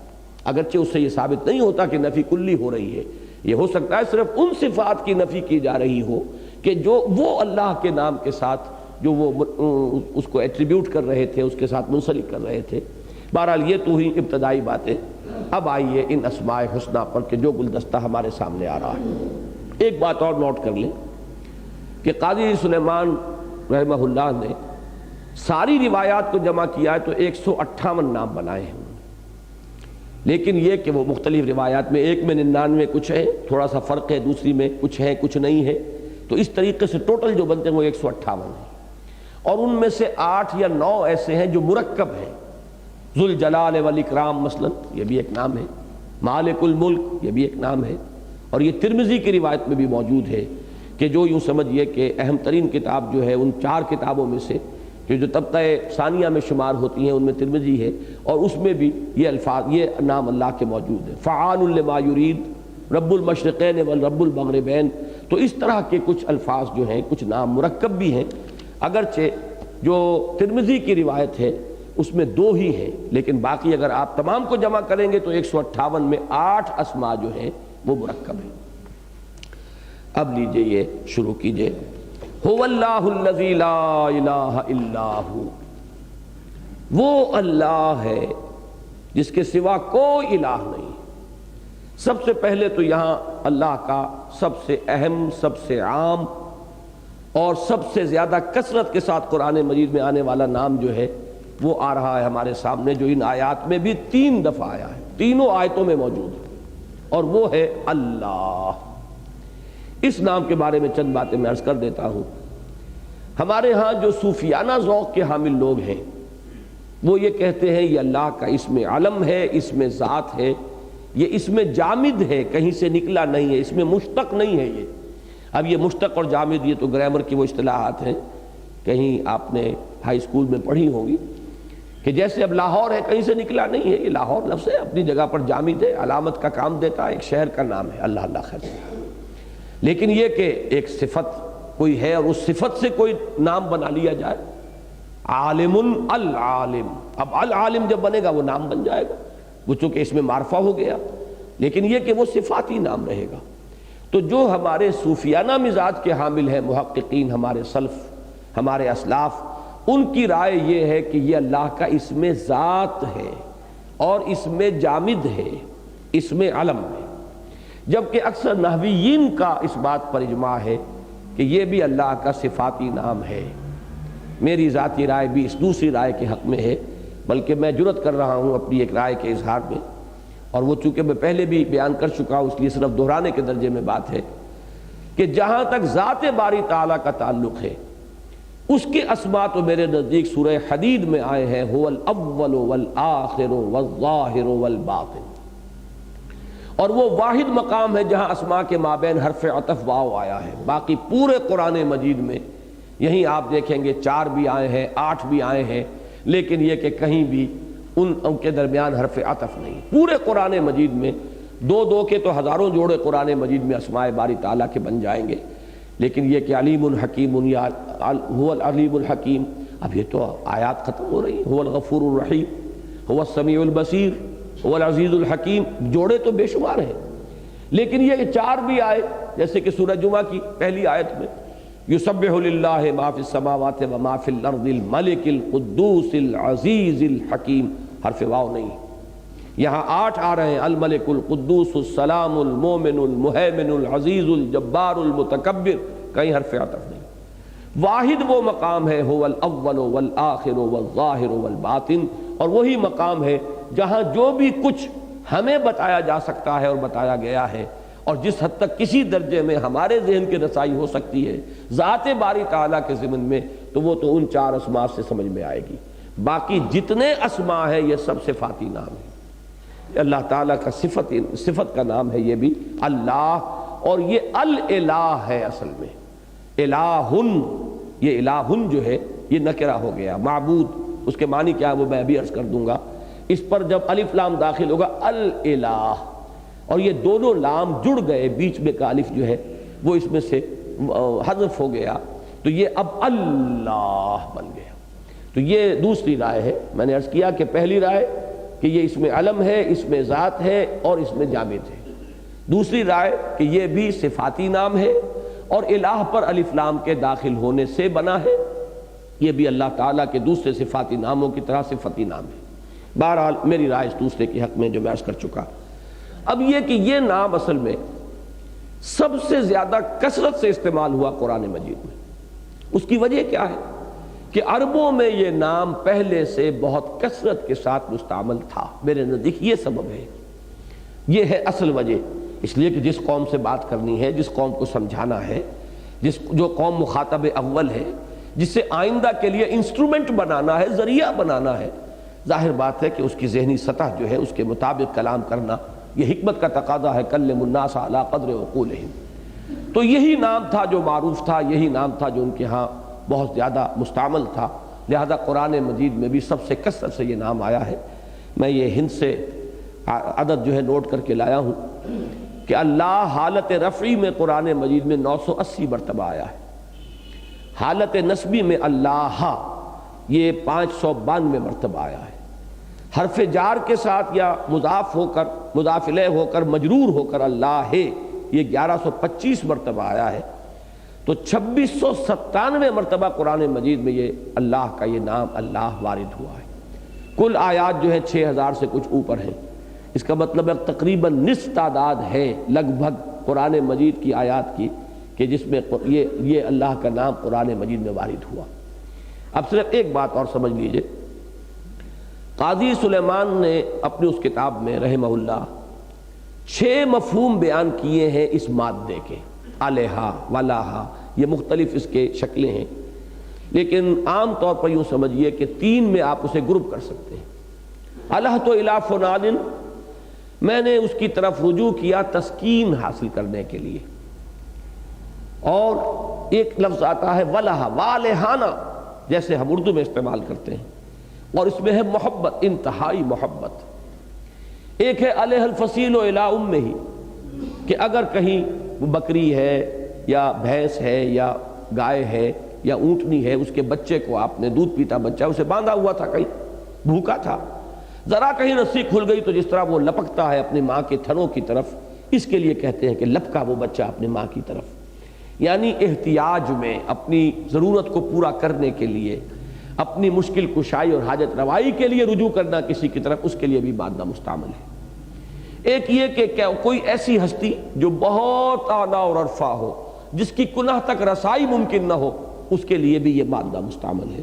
اگرچہ اس سے یہ ثابت نہیں ہوتا کہ نفی کلی ہو رہی ہے۔ یہ ہو سکتا ہے صرف ان صفات کی نفی کی جا رہی ہو کہ جو وہ اللہ کے نام کے ساتھ جو وہ اس کو ایٹریبیوٹ کر رہے تھے، اس کے ساتھ منسلک کر رہے تھے۔ بہرحال یہ تو ہی ابتدائی باتیں۔ اب آئیے ان اسماء حسنہ پر کہ جو گلدستہ ہمارے سامنے آ رہا ہے۔ ایک بات اور نوٹ کر لیں کہ قاضی سلیمان رحمہ اللہ نے ساری روایات کو جمع کیا ہے تو 158 نام بنائے ہیں، لیکن یہ کہ وہ مختلف روایات میں، ایک میں 99 کچھ ہے، تھوڑا سا فرق ہے، دوسری میں کچھ ہے کچھ نہیں ہے، تو اس طریقے سے ٹوٹل جو بنتے ہیں وہ 158 ہیں، اور ان میں سے 8 یا 9 ایسے ہیں جو مرکب ہیں۔ ذوالجلال والاکرام مثلا یہ بھی ایک نام ہے، مالک الملک یہ بھی ایک نام ہے، اور یہ ترمذی کی روایت میں بھی موجود ہے کہ جو یوں سمجھیے کہ اہم ترین کتاب جو ہے ان 4 کتابوں میں سے کہ جو طبقہ ثانیہ میں شمار ہوتی ہیں ان میں ترمذی ہے، اور اس میں بھی یہ الفاظ، یہ نام اللہ کے موجود ہیں، فعال لما یرید، رب المشرقین والرب المغربین۔ تو اس طرح کے کچھ الفاظ جو ہیں، کچھ نام مرکب بھی ہیں، اگرچہ جو ترمذی کی روایت ہے اس میں 2 ہی ہے، لیکن باقی اگر آپ تمام کو جمع کریں گے تو 158 میں 8 اسماء جو ہیں وہ مرکب ہیں۔ اب لیجئے یہ شروع کیجئے۔ هو اللہ الذی لا الہ الا ہو، وہ اللہ ہے جس کے سوا کوئی الہ نہیں۔ سب سے پہلے تو یہاں اللہ کا سب سے اہم، سب سے عام اور سب سے زیادہ کثرت کے ساتھ قرآن مجید میں آنے والا نام جو ہے وہ آ رہا ہے ہمارے سامنے، جو ان آیات میں بھی 3 دفعہ آیا ہے، تینوں آیتوں میں موجود ہے، اور وہ ہے اللہ۔ اس نام کے بارے میں چند باتیں میں عرض کر دیتا ہوں۔ ہمارے ہاں جو صوفیانہ ذوق کے حامل لوگ ہیں وہ یہ کہتے ہیں یہ اللہ کا اسم علم ہے، اسم ذات ہے، یہ اسم جامد ہے، کہیں سے نکلا نہیں ہے، اس میں مشتق نہیں ہے۔ یہ اب یہ مشتق اور جامد یہ تو گرامر کی وہ اصطلاحات ہیں، کہیں آپ نے ہائی اسکول میں پڑھی ہوں گی کہ جیسے اب لاہور ہے کہیں سے نکلا نہیں ہے، یہ لاہور لفظ ہے، اپنی جگہ پر جامد ہے، علامت کا کام دیتا ہے، ایک شہر کا نام ہے، اللہ اللہ خیر۔ لیکن یہ کہ ایک صفت کوئی ہے اور اس صفت سے کوئی نام بنا لیا جائے، عالم العالم، اب العالم جب بنے گا وہ نام بن جائے گا، وہ چونکہ اس میں معرفہ ہو گیا، لیکن یہ کہ وہ صفاتی نام رہے گا۔ تو جو ہمارے صوفیانہ مزاج کے حامل ہیں محققین، ہمارے سلف، ہمارے اسلاف، ان کی رائے یہ ہے کہ یہ اللہ کا اسم ذات ہے اور اسم جامد ہے، اسم علم ہے، جبکہ اکثر نحویین کا اس بات پر اجماع ہے کہ یہ بھی اللہ کا صفاتی نام ہے۔ میری ذاتی رائے بھی اس دوسری رائے کے حق میں ہے، بلکہ میں جرت کر رہا ہوں اپنی ایک رائے کے اظہار میں، اور وہ چونکہ میں پہلے بھی بیان کر چکا ہوں اس لیے صرف دہرانے کے درجے میں بات ہے کہ جہاں تک ذات باری تعالیٰ کا تعلق ہے اس کے اسماء تو میرے نزدیک سورہ حدید میں آئے ہیں، هو الاول والآخر والظاہر والباطن، اور وہ واحد مقام ہے جہاں اسماء کے مابین حرف عطف واو آیا ہے۔ باقی پورے قرآن مجید میں یہیں آپ دیکھیں گے 4 بھی آئے ہیں، 8 بھی آئے ہیں، لیکن یہ کہ کہیں بھی ان کے درمیان حرف عطف نہیں۔ پورے قرآن مجید میں 2 کے تو ہزاروں جوڑے قرآن مجید میں اسماء باری تعالیٰ کے بن جائیں گے، لیکن یہ کہ علیم الحکیم یا هو العلیم الحکیم، اب یہ تو آیات ختم ہو رہی ہیں، هو الغفور الرحیم، هو السمیع البصیر، هو العزیز الحکیم، جوڑے تو بے شمار ہیں، لیکن یہ 4 بھی آئے، جیسے کہ سورہ جمعہ کی پہلی آیت میں یسبح للہ ما فی السماوات و ما فی الارض الملک القدوس العزیز الحکیم، حرف واو نہیں۔ یہاں 8 آ رہے ہیں، الملک القدوس السلام المومن المہیمن العزیز الجبار المتکبر، کہیں حرف عطف نہیں۔ واحد وہ مقام ہے هو الاول والآخر والظاہر والباطن، اور وہی مقام ہے جہاں جو بھی کچھ ہمیں بتایا جا سکتا ہے اور بتایا گیا ہے، اور جس حد تک کسی درجے میں ہمارے ذہن کی رسائی ہو سکتی ہے ذات باری تعالیٰ کے ضمن میں، تو وہ تو ان 4 اسماء سے سمجھ میں آئے گی۔ باقی جتنے اسماء ہیں یہ سب صفاتی نام ہے، اللہ تعالیٰ کا صفت کا نام ہے یہ بھی اللہ، اور یہ الالہ ہے اصل میں، الہن، یہ الہن جو ہے یہ نکرہ ہو گیا، معبود، اس کے معنی کیا ہے وہ میں بھی عرض کر دوں گا۔ اس پر جب الف لام داخل ہوگا الالہ، اور یہ دونوں لام جڑ گئے، بیچ میں کا الف جو ہے وہ اس میں سے حذف ہو گیا، تو یہ اب اللہ بن گیا۔ تو یہ دوسری رائے ہے، میں نے عرض کیا کہ پہلی رائے کہ یہ اسم علم ہے، اسم ذات ہے اور اسم جامد ہے۔ دوسری رائے کہ یہ بھی صفاتی نام ہے اور الہ پر الف لام کے داخل ہونے سے بنا ہے، یہ بھی اللہ تعالیٰ کے دوسرے صفاتی ناموں کی طرح صفتی نام ہے۔ بہرحال میری رائے اس دوسرے کے حق میں جو میں عرض کر چکا۔ اب یہ کہ یہ نام اصل میں سب سے زیادہ کثرت سے استعمال ہوا قرآن مجید میں، اس کی وجہ کیا ہے کہ عربوں میں یہ نام پہلے سے بہت کثرت کے ساتھ مستعمل تھا، میرے نزدیک یہ سبب ہے، یہ ہے اصل وجہ۔ اس لیے کہ جس قوم سے بات کرنی ہے، جس قوم کو سمجھانا ہے، جو قوم مخاطب اول ہے، جسے آئندہ کے لیے انسٹرومنٹ بنانا ہے، ذریعہ بنانا ہے، ظاہر بات ہے کہ اس کی ذہنی سطح جو ہے اس کے مطابق کلام کرنا یہ حکمت کا تقاضا ہے، کلم الناس علی قدر عقولہم۔ تو یہی نام تھا جو معروف تھا، یہی نام تھا جو ان کے ہاں بہت زیادہ مستعمل تھا، لہذا قرآن مجید میں بھی سب سے کثرت سے یہ نام آیا ہے۔ میں یہ ہند سے عدد جو ہے نوٹ کر کے لایا ہوں کہ اللہ حالت رفعی میں قرآن مجید میں 980 مرتبہ آیا ہے، حالت نسبی میں اللہ یہ 592 مرتبہ آیا ہے، حرف جار کے ساتھ یا مضاف ہو کر، مضاف الیہ ہو کر، مجرور ہو کر اللہ ہے، یہ 1125 مرتبہ آیا ہے۔ تو 2697 مرتبہ قرآن مجید میں یہ اللہ کا یہ نام اللہ وارد ہوا ہے۔ کل آیات جو ہے 6000 سے کچھ اوپر ہیں، اس کا مطلب ہے تقریباً نصف تعداد ہے لگ بھگ قرآن مجید کی آیات کی کہ جس میں یہ اللہ کا نام قرآن مجید میں وارد ہوا۔ اب صرف ایک بات اور سمجھ لیجئے، قاضی سلیمان نے اپنی اس کتاب میں رحمہ اللہ 6 مفہوم بیان کیے ہیں اس مادے کے، علیہا ولاہا، یہ مختلف اس کے شکلیں ہیں، لیکن عام طور پر یوں سمجھیے کہ 3 میں آپ اسے گروپ کر سکتے ہیں۔ الہ تو الی فلان، میں نے اس کی طرف رجوع کیا تسکین حاصل کرنے کے لیے، اور ایک لفظ آتا ہے ولہا، والہانہ، جیسے ہم اردو میں استعمال کرتے ہیں، اور اس میں ہے محبت، انتہائی محبت۔ ایک ہے علیہ الفصیل الی امہ، کہ اگر کہیں وہ بکری ہے یا بھینس ہے یا گائے ہے یا اونٹنی ہے، اس کے بچے کو آپ نے، دودھ پیتا بچہ اسے باندھا ہوا تھا، کہیں بھوکا تھا، ذرا کہیں رسی کھل گئی تو جس طرح وہ لپکتا ہے اپنی ماں کے تھنوں کی طرف، اس کے لیے کہتے ہیں کہ لپکا وہ بچہ اپنی ماں کی طرف، یعنی احتیاج میں اپنی ضرورت کو پورا کرنے کے لیے، اپنی مشکل کشائی اور حاجت روائی کے لیے رجوع کرنا کسی کی طرف، اس کے لیے بھی مادہ مستعمل ہے۔ ایک یہ کہ کیا کوئی ایسی ہستی جو بہت اعلیٰ اور عرفہ ہو، جس کی کنہ تک رسائی ممکن نہ ہو، اس کے لیے بھی یہ مادہ مستعمل ہے۔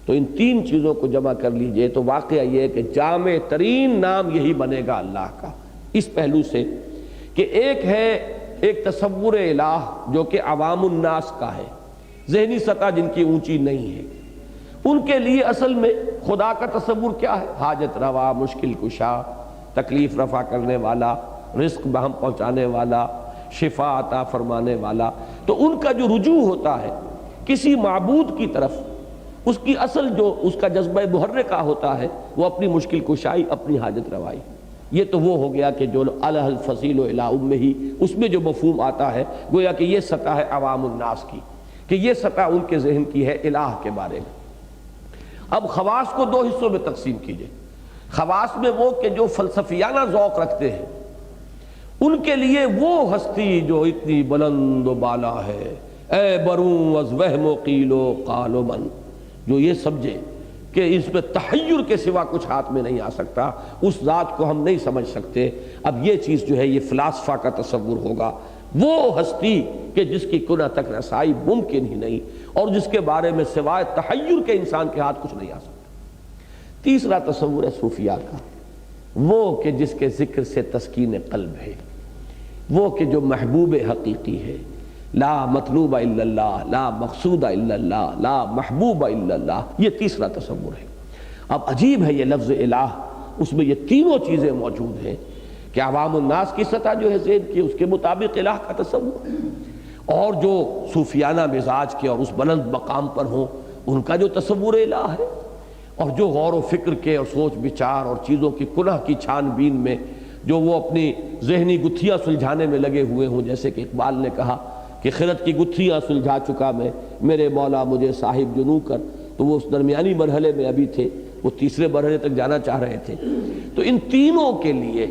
تو ان 3 چیزوں کو جمع کر لیجئے تو واقعہ یہ ہے کہ جامع ترین نام یہی بنے گا اللہ کا، اس پہلو سے کہ ایک ہے ایک تصور الہ جو کہ عوام الناس کا ہے، ذہنی سطح جن کی اونچی نہیں ہے، ان کے لیے اصل میں خدا کا تصور کیا ہے؟ حاجت روا، مشکل کشا، تکلیف رفع کرنے والا، رزق بہم پہنچانے والا، شفا عطا فرمانے والا۔ تو ان کا جو رجوع ہوتا ہے کسی معبود کی طرف، اس کی اصل جو اس کا جذبہ محرکہ ہوتا ہے وہ اپنی مشکل کشائی، اپنی حاجت روائی۔ یہ تو وہ ہو گیا کہ جو الہ الفصیل الی امہ، اس میں جو مفہوم آتا ہے گویا کہ یہ سطح ہے عوام الناس کی، کہ یہ سطح ان کے ذہن کی ہے الہ کے بارے میں۔ اب خواص کو 2 حصوں میں تقسیم کیجئے۔ خواص میں وہ کہ جو فلسفیانہ ذوق رکھتے ہیں، ان کے لیے وہ ہستی جو اتنی بلند و بالا ہے، اے بروں از وہم و قیل و قال و من، جو یہ سمجھے کہ اس میں تحیر کے سوا کچھ ہاتھ میں نہیں آ سکتا، اس ذات کو ہم نہیں سمجھ سکتے۔ اب یہ چیز جو ہے یہ فلاسفہ کا تصور ہوگا، وہ ہستی کہ جس کی کنہ تک رسائی ممکن ہی نہیں، اور جس کے بارے میں سوائے تحیر کے انسان کے ہاتھ کچھ نہیں آ سکتا۔ تیسرا تصور ہے صوفیاء کا، وہ کہ جس کے ذکر سے تسکین قلب ہے، وہ کہ جو محبوب حقیقی ہے، لا مطلوب الا اللہ، لا مقصود الا اللہ، لا محبوب الا اللہ، یہ تیسرا تصور ہے۔ اب عجیب ہے یہ لفظ الہ، اس میں یہ تینوں چیزیں موجود ہیں کہ عوام الناس کی سطح جو ہے ذہن کی، اس کے مطابق الہ کا تصور، اور جو صوفیانہ مزاج کے اور اس بلند مقام پر ہوں ان کا جو تصور الہ ہے، اور جو غور و فکر کے اور سوچ بچار اور چیزوں کی کنہ کی چھان بین میں جو وہ اپنی ذہنی گتھیاں سلجھانے میں لگے ہوئے ہوں، جیسے کہ اقبال نے کہا کہ خرد کی گتھیاں سلجھا چکا میں، میرے مولا مجھے صاحب جنوں کر، تو وہ اس درمیانی مرحلے میں ابھی تھے، وہ تیسرے مرحلے تک جانا چاہ رہے تھے۔ تو ان تینوں کے لیے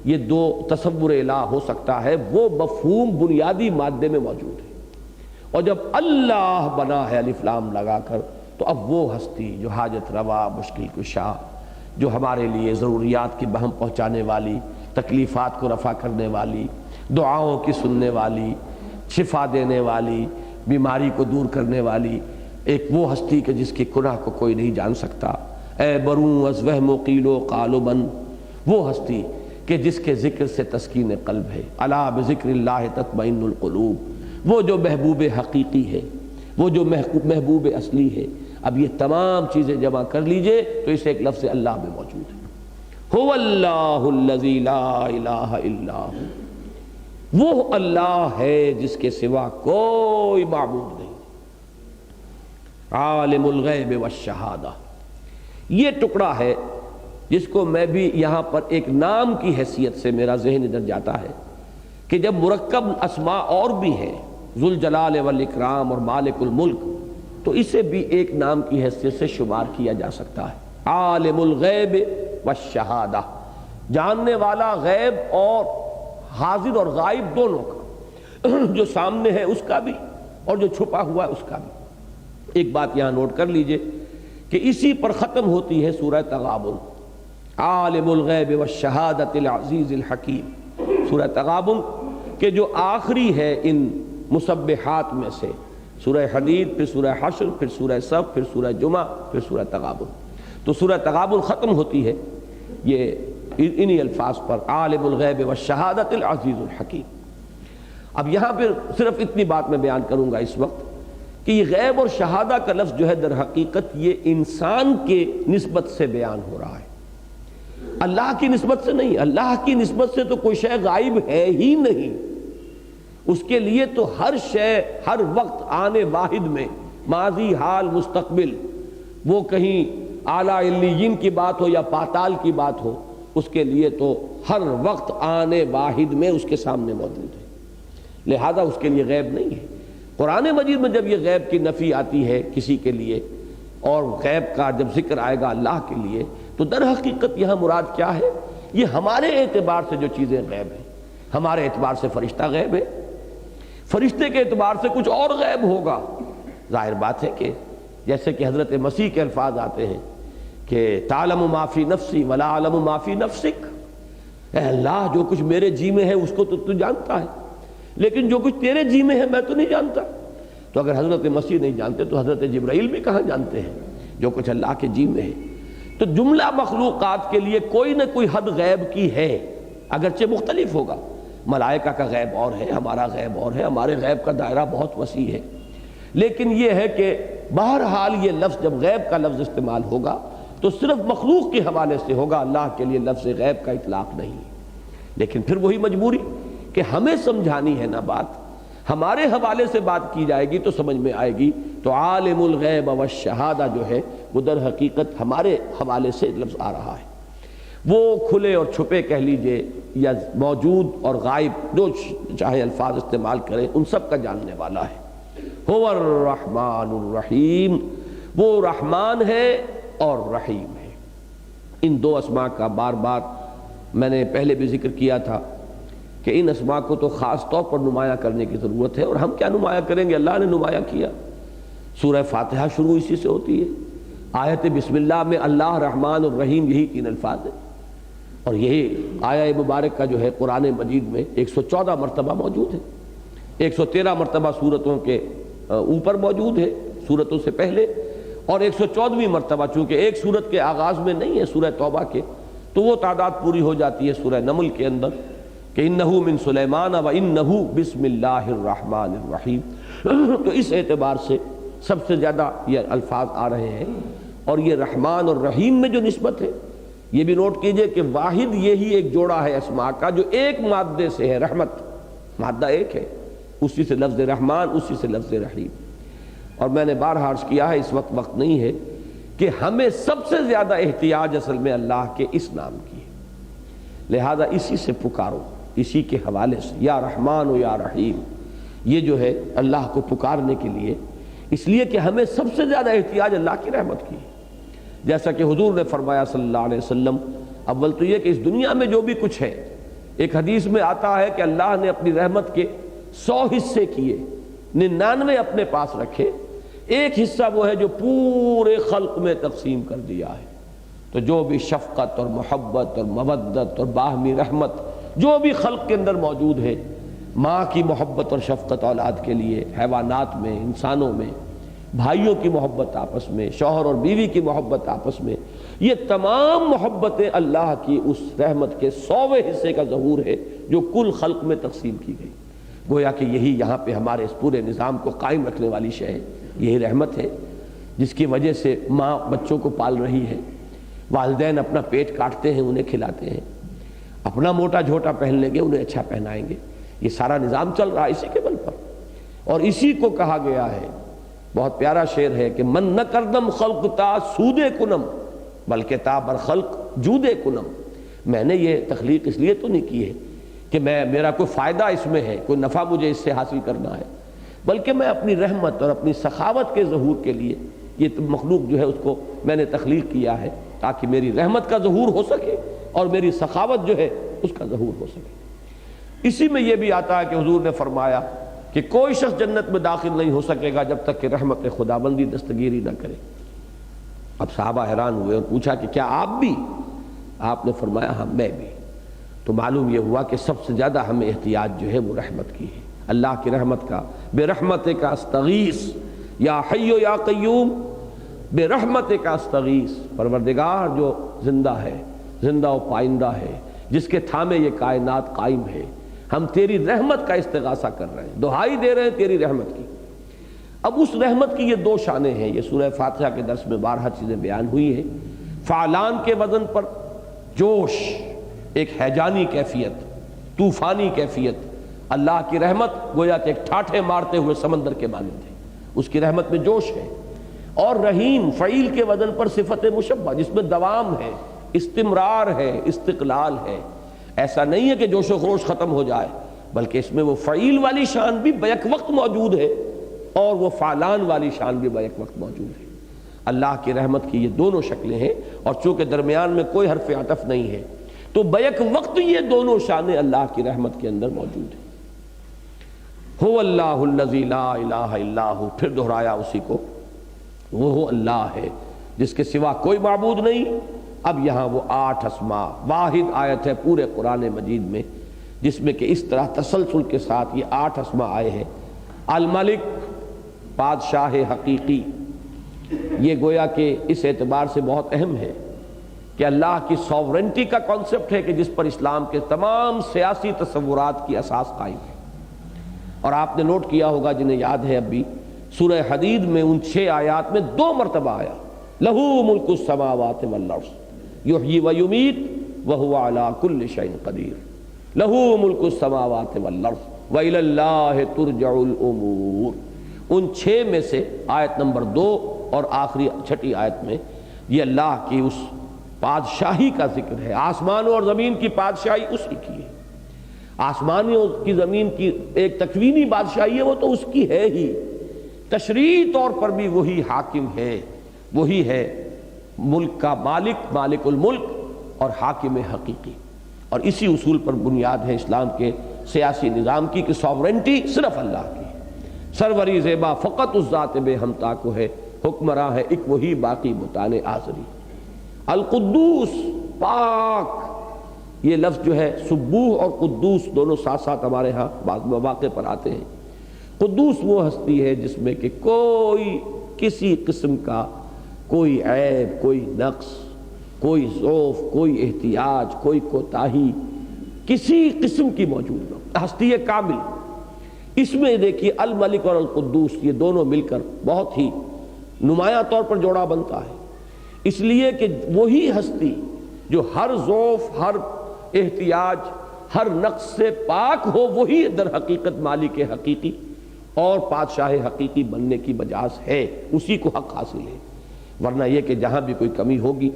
یہ 2 تصور الہ ہو سکتا ہے، وہ مفہوم بنیادی مادے میں موجود ہے۔ اور جب اللہ بنا ہے الف لام لگا کر، تو اب وہ ہستی جو حاجت روا، مشکل کشا، جو ہمارے لیے ضروریات کی بہم پہنچانے والی، تکلیفات کو رفع کرنے والی، دعاؤں کی سننے والی، شفا دینے والی، بیماری کو دور کرنے والی، ایک وہ ہستی کہ جس کی کنہ کو کوئی نہیں جان سکتا، اے بروں از وہم و قیل و قال و من، وہ ہستی کہ جس کے ذکر سے تسکین قلب ہے، الا بذکر اللہ تطمئن القلوب، وہ جو محبوب حقیقی ہے، وہ جو محبوب اصلی ہے۔ اب یہ تمام چیزیں جمع کر لیجئے تو اس ایک لفظ اللہ میں موجود ہے۔ هو اللہ الذی لا الہ الا ہو، وہ اللہ ہے جس کے سوا کوئی معبود نہیں، عالم الغیب والشہادہ۔ یہ ٹکڑا ہے جس کو میں بھی یہاں پر ایک نام کی حیثیت سے میرا ذہن ادھر جاتا ہے کہ جب مرکب اسماء اور بھی ہیں، ذوالجلال والاکرام اور مالک الملک، تو اسے بھی ایک نام کی حیثیت سے شمار کیا جا سکتا ہے۔ عالم الغیب والشہادہ، جاننے والا غیب اور حاضر اور غائب دونوں کا، جو سامنے ہے اس کا بھی اور جو چھپا ہوا ہے اس کا بھی۔ ایک بات یہاں نوٹ کر لیجئے کہ اسی پر ختم ہوتی ہے سورہ تغابن، عالم الغیب والشہادۃ العزیز الحکیم۔ سورہ تغابن کہ جو آخری ہے ان مسبحات میں سے، سورہ حدید، پھر سورہ حشر، پھر سورہ صف، پھر سورہ جمعہ، پھر سورہ تغابن۔ تو سورہ تغابن ختم ہوتی ہے یہ انہی الفاظ پر، عالم الغیب والشہادۃ العزیز الحکیم۔ اب یہاں پھر صرف اتنی بات میں بیان کروں گا اس وقت کہ یہ غیب اور شہادہ کا لفظ جو ہے در حقیقت یہ انسان کے نسبت سے بیان ہو رہا ہے، اللہ کی نسبت سے نہیں۔ اللہ کی نسبت سے تو کوئی شے غائب ہے ہی نہیں، اس کے لیے تو ہر شے ہر وقت آنے واحد میں، ماضی، حال، مستقبل، وہ کہیں اعلیٰ علیین کی بات ہو یا پاتال کی بات ہو، اس کے لیے تو ہر وقت آنے واحد میں اس کے سامنے موجود ہے، لہذا اس کے لیے غیب نہیں ہے۔ قرآن مجید میں جب یہ غیب کی نفی آتی ہے کسی کے لیے اور غیب کا جب ذکر آئے گا اللہ کے لیے، تو در حقیقت یہاں مراد کیا ہے؟ یہ ہمارے اعتبار سے جو چیزیں غیب ہیں، ہمارے اعتبار سے فرشتہ غیب ہے، فرشتے کے اعتبار سے کچھ اور غیب ہوگا۔ ظاہر بات ہے کہ جیسے کہ حضرت مسیح کے الفاظ آتے ہیں کہ تعلم ما فی نفسی ولا اعلم ما فی نفسک، اے اللہ جو کچھ میرے جی میں ہے اس کو تو جانتا ہے، لیکن جو کچھ تیرے جی میں ہے میں تو نہیں جانتا۔ تو اگر حضرت مسیح نہیں جانتے تو حضرت جبرائیل بھی کہاں جانتے ہیں جو کچھ اللہ کے جی میں ہے؟ تو جملہ مخلوقات کے لیے کوئی نہ کوئی حد غیب کی ہے، اگرچہ مختلف ہوگا۔ ملائکہ کا غیب اور ہے، ہمارا غیب اور ہے، ہمارے غیب کا دائرہ بہت وسیع ہے، لیکن یہ ہے کہ بہرحال یہ لفظ جب غیب کا لفظ استعمال ہوگا تو صرف مخلوق کے حوالے سے ہوگا، اللہ کے لیے لفظ غیب کا اطلاق نہیں۔ لیکن پھر وہی مجبوری کہ ہمیں سمجھانی ہے نا بات، ہمارے حوالے سے بات کی جائے گی تو سمجھ میں آئے گی۔ تو عالم الغیب والشہادہ جو ہے وہ در حقیقت ہمارے حوالے سے لفظ آ رہا ہے، وہ کھلے اور چھپے کہہ لیجئے یا موجود اور غائب، جو چاہے الفاظ استعمال کریں، ان سب کا جاننے والا ہے۔ هو الرحمن الرحیم، وہ رحمان ہے اور رحیم ہے۔ ان دو اسماء کا بار بار میں نے پہلے بھی ذکر کیا تھا کہ ان اسماء کو تو خاص طور پر نمایاں کرنے کی ضرورت ہے، اور ہم کیا نمایاں کریں گے؟ اللہ نے نمایاں کیا۔ سورہ فاتحہ شروع اسی سے ہوتی ہے، آیت بسم اللہ میں اللہ رحمان الرحیم یہی تین الفاظ ہیں، اور یہی آیہ مبارک کا جو ہے قرآن مجید میں 114 مرتبہ موجود ہے، 113 مرتبہ سورتوں کے اوپر موجود ہے سورتوں سے پہلے، اور 114ویں مرتبہ چونکہ ایک سورت کے آغاز میں نہیں ہے سورہ توبہ کے، تو وہ تعداد پوری ہو جاتی ہے سورہ نمل کے اندر کہ انہو من سلیمان و انہو بسم اللہ الرحمن الرحیم۔ تو اس اعتبار سے سب سے زیادہ یہ الفاظ آ رہے ہیں، اور یہ رحمان اور رحیم میں جو نسبت ہے یہ بھی نوٹ کیجئے کہ واحد یہی ایک جوڑا ہے اسماء کا جو ایک مادے سے ہے، رحمت، مادہ ایک ہے، اسی سے لفظ رحمان، اسی سے لفظ رحیم۔ اور میں نے بارہا عرض کیا ہے، اس وقت نہیں ہے، کہ ہمیں سب سے زیادہ احتیاج اصل میں اللہ کے اس نام کی ہے، لہذا اسی سے پکارو، اسی کے حوالے سے یا رحمان و یا رحیم، یہ جو ہے اللہ کو پکارنے کے لیے، اس لیے کہ ہمیں سب سے زیادہ احتیاج اللہ کی رحمت کی ہے۔ جیسا کہ حضور نے فرمایا صلی اللہ علیہ وسلم، اول تو یہ کہ اس دنیا میں جو بھی کچھ ہے، ایک حدیث میں آتا ہے کہ اللہ نے اپنی رحمت کے 100 حصے کیے، 99 اپنے پاس رکھے، ایک حصہ وہ ہے جو پورے خلق میں تقسیم کر دیا ہے۔ تو جو بھی شفقت اور محبت اور مودت اور باہمی رحمت جو بھی خلق کے اندر موجود ہے، ماں کی محبت اور شفقت اولاد کے لیے، حیوانات میں، انسانوں میں، بھائیوں کی محبت آپس میں، شوہر اور بیوی کی محبت آپس میں، یہ تمام محبتیں اللہ کی اس رحمت کے 100ویں حصے کا ظہور ہے جو کل خلق میں تقسیم کی گئی۔ گویا کہ یہی یہاں پہ ہمارے اس پورے نظام کو قائم رکھنے والی شے ہے، یہی رحمت ہے جس کی وجہ سے ماں بچوں کو پال رہی ہے، والدین اپنا پیٹ کاٹتے ہیں انہیں کھلاتے ہیں، اپنا موٹا جھوٹا پہن لیں گے انہیں اچھا پہنائیں گے، یہ سارا نظام چل رہا ہے اسی کے بل پر۔ اور اسی کو کہا گیا ہے، بہت پیارا شعر ہے کہ من نہ کردم خلق تا سودے کنم بلکہ تا بر خلق جودے کنم، میں نے یہ تخلیق اس لیے تو نہیں کی ہے کہ میرا کوئی فائدہ اس میں ہے، کوئی نفع مجھے اس سے حاصل کرنا ہے، بلکہ میں اپنی رحمت اور اپنی سخاوت کے ظہور کے لیے یہ مخلوق جو ہے اس کو میں نے تخلیق کیا ہے تاکہ میری رحمت کا ظہور ہو سکے اور میری سخاوت جو ہے اس کا ظہور ہو سکے۔ اسی میں یہ بھی آتا ہے کہ حضور نے فرمایا کہ کوئی شخص جنت میں داخل نہیں ہو سکے گا جب تک کہ رحمت خداوندی دستگیری نہ کرے۔ اب صحابہ حیران ہوئے اور پوچھا کہ کیا آپ بھی؟ آپ نے فرمایا ہاں میں بھی۔ تو معلوم یہ ہوا کہ سب سے زیادہ ہمیں احتیاج جو ہے وہ رحمت کی ہے، اللہ کی رحمت کا۔ بے رحمت کا استغیث یا حی یا قیوم، بے رحمت کا استغیث، پروردگار جو زندہ ہے، زندہ و پائندہ ہے، جس کے تھامے یہ کائنات قائم ہے، ہم تیری رحمت کا استغاثہ کر رہے ہیں، دہائی دے رہے ہیں تیری رحمت کی۔ اب اس رحمت کی یہ دو شانیں ہیں، یہ سورہ فاتحہ کے درس میں بارہا چیزیں بیان ہوئی ہیں۔ فعلان کے وزن پر جوش، ایک ہیجانی کیفیت، طوفانی کیفیت، اللہ کی رحمت گویا کہ ایک ٹھاٹھے مارتے ہوئے سمندر کے مانند ہے، اس کی رحمت میں جوش ہے۔ اور رحیم فعیل کے وزن پر صفت مشبہ، جس میں دوام ہے، استمرار ہے، استقلال ہے، ایسا نہیں ہے کہ جوش و خروش ختم ہو جائے، بلکہ اس میں وہ فعیل والی شان بھی بیک وقت موجود ہے اور وہ فعلان والی شان بھی بیک وقت موجود ہے۔ اللہ کی رحمت کی یہ دونوں شکلیں ہیں، اور چونکہ درمیان میں کوئی حرف عطف نہیں ہے تو بیک وقت یہ دونوں شانیں اللہ کی رحمت کے اندر موجود ہیں۔ هو اللہ الذی لا الہ الا ہو، پھر دہرایا اسی کو، وہ اللہ ہے جس کے سوا کوئی معبود نہیں۔ اب یہاں وہ 8 اسماء، واحد آیت ہے پورے قرآن مجید میں جس میں کہ اس طرح تسلسل کے ساتھ یہ 8 اسماء آئے ہیں۔ الملک، بادشاہ حقیقی، یہ گویا کہ اس اعتبار سے بہت اہم ہے کہ اللہ کی سوورنٹی کا کانسیپٹ ہے کہ جس پر اسلام کے تمام سیاسی تصورات کی اساس قائم ہے۔ اور آپ نے نوٹ کیا ہوگا جنہیں یاد ہے اب بھی، سورہ حدید میں ان 6 آیات میں 2 مرتبہ آیا لہو ملک السماوات والارض یحیی و یمیت وہو علی کل شیء قدیر، لہو ملک السماوات والارض وإلی اللہ ترجع الامور۔ ان 6 میں سے آیت نمبر 2 اور آخری 6 آیت میں یہ اللہ کی اس بادشاہی کا ذکر ہے۔ آسمانوں اور زمین کی بادشاہی اسی کی ہے، آسمانوں کی زمین کی ایک تکوینی بادشاہی ہے، وہ تو اس کی ہے ہی، تشریعی طور پر بھی وہی حاکم ہے، وہی ہے ملک کا مالک، مالک الملک اور حاکم حقیقی۔ اور اسی اصول پر بنیاد ہے اسلام کے سیاسی نظام کی کہ سوورنٹی صرف اللہ کی ہے، سروری زیبا فقط اس ذات بے ہمتا کو ہے، حکمراں ہے ایک وہی باقی بتانے آزری۔ القدوس، پاک، یہ لفظ جو ہے سبوح اور قدوس دونوں ساتھ ساتھ ہمارے ہاں بعض مواقع پر آتے ہیں۔ قدوس وہ ہستی ہے جس میں کہ کوئی کسی قسم کا کوئی عیب، کوئی نقص، کوئی ضعف، کوئی احتیاج، کوئی کوتاہی کسی قسم کی موجود نہ ہو، ہستی کامل۔ اس میں دیکھیے الملک اور القدوس یہ دونوں مل کر بہت ہی نمایاں طور پر جوڑا بنتا ہے، اس لیے کہ وہی ہستی جو ہر ضعف، ہر احتیاج، ہر نقص سے پاک ہو، وہی در حقیقت مالک حقیقی اور بادشاہ حقیقی بننے کی بجاز ہے، اسی کو حق حاصل ہے۔ ورنہ یہ کہ جہاں بھی کوئی کمی ہوگی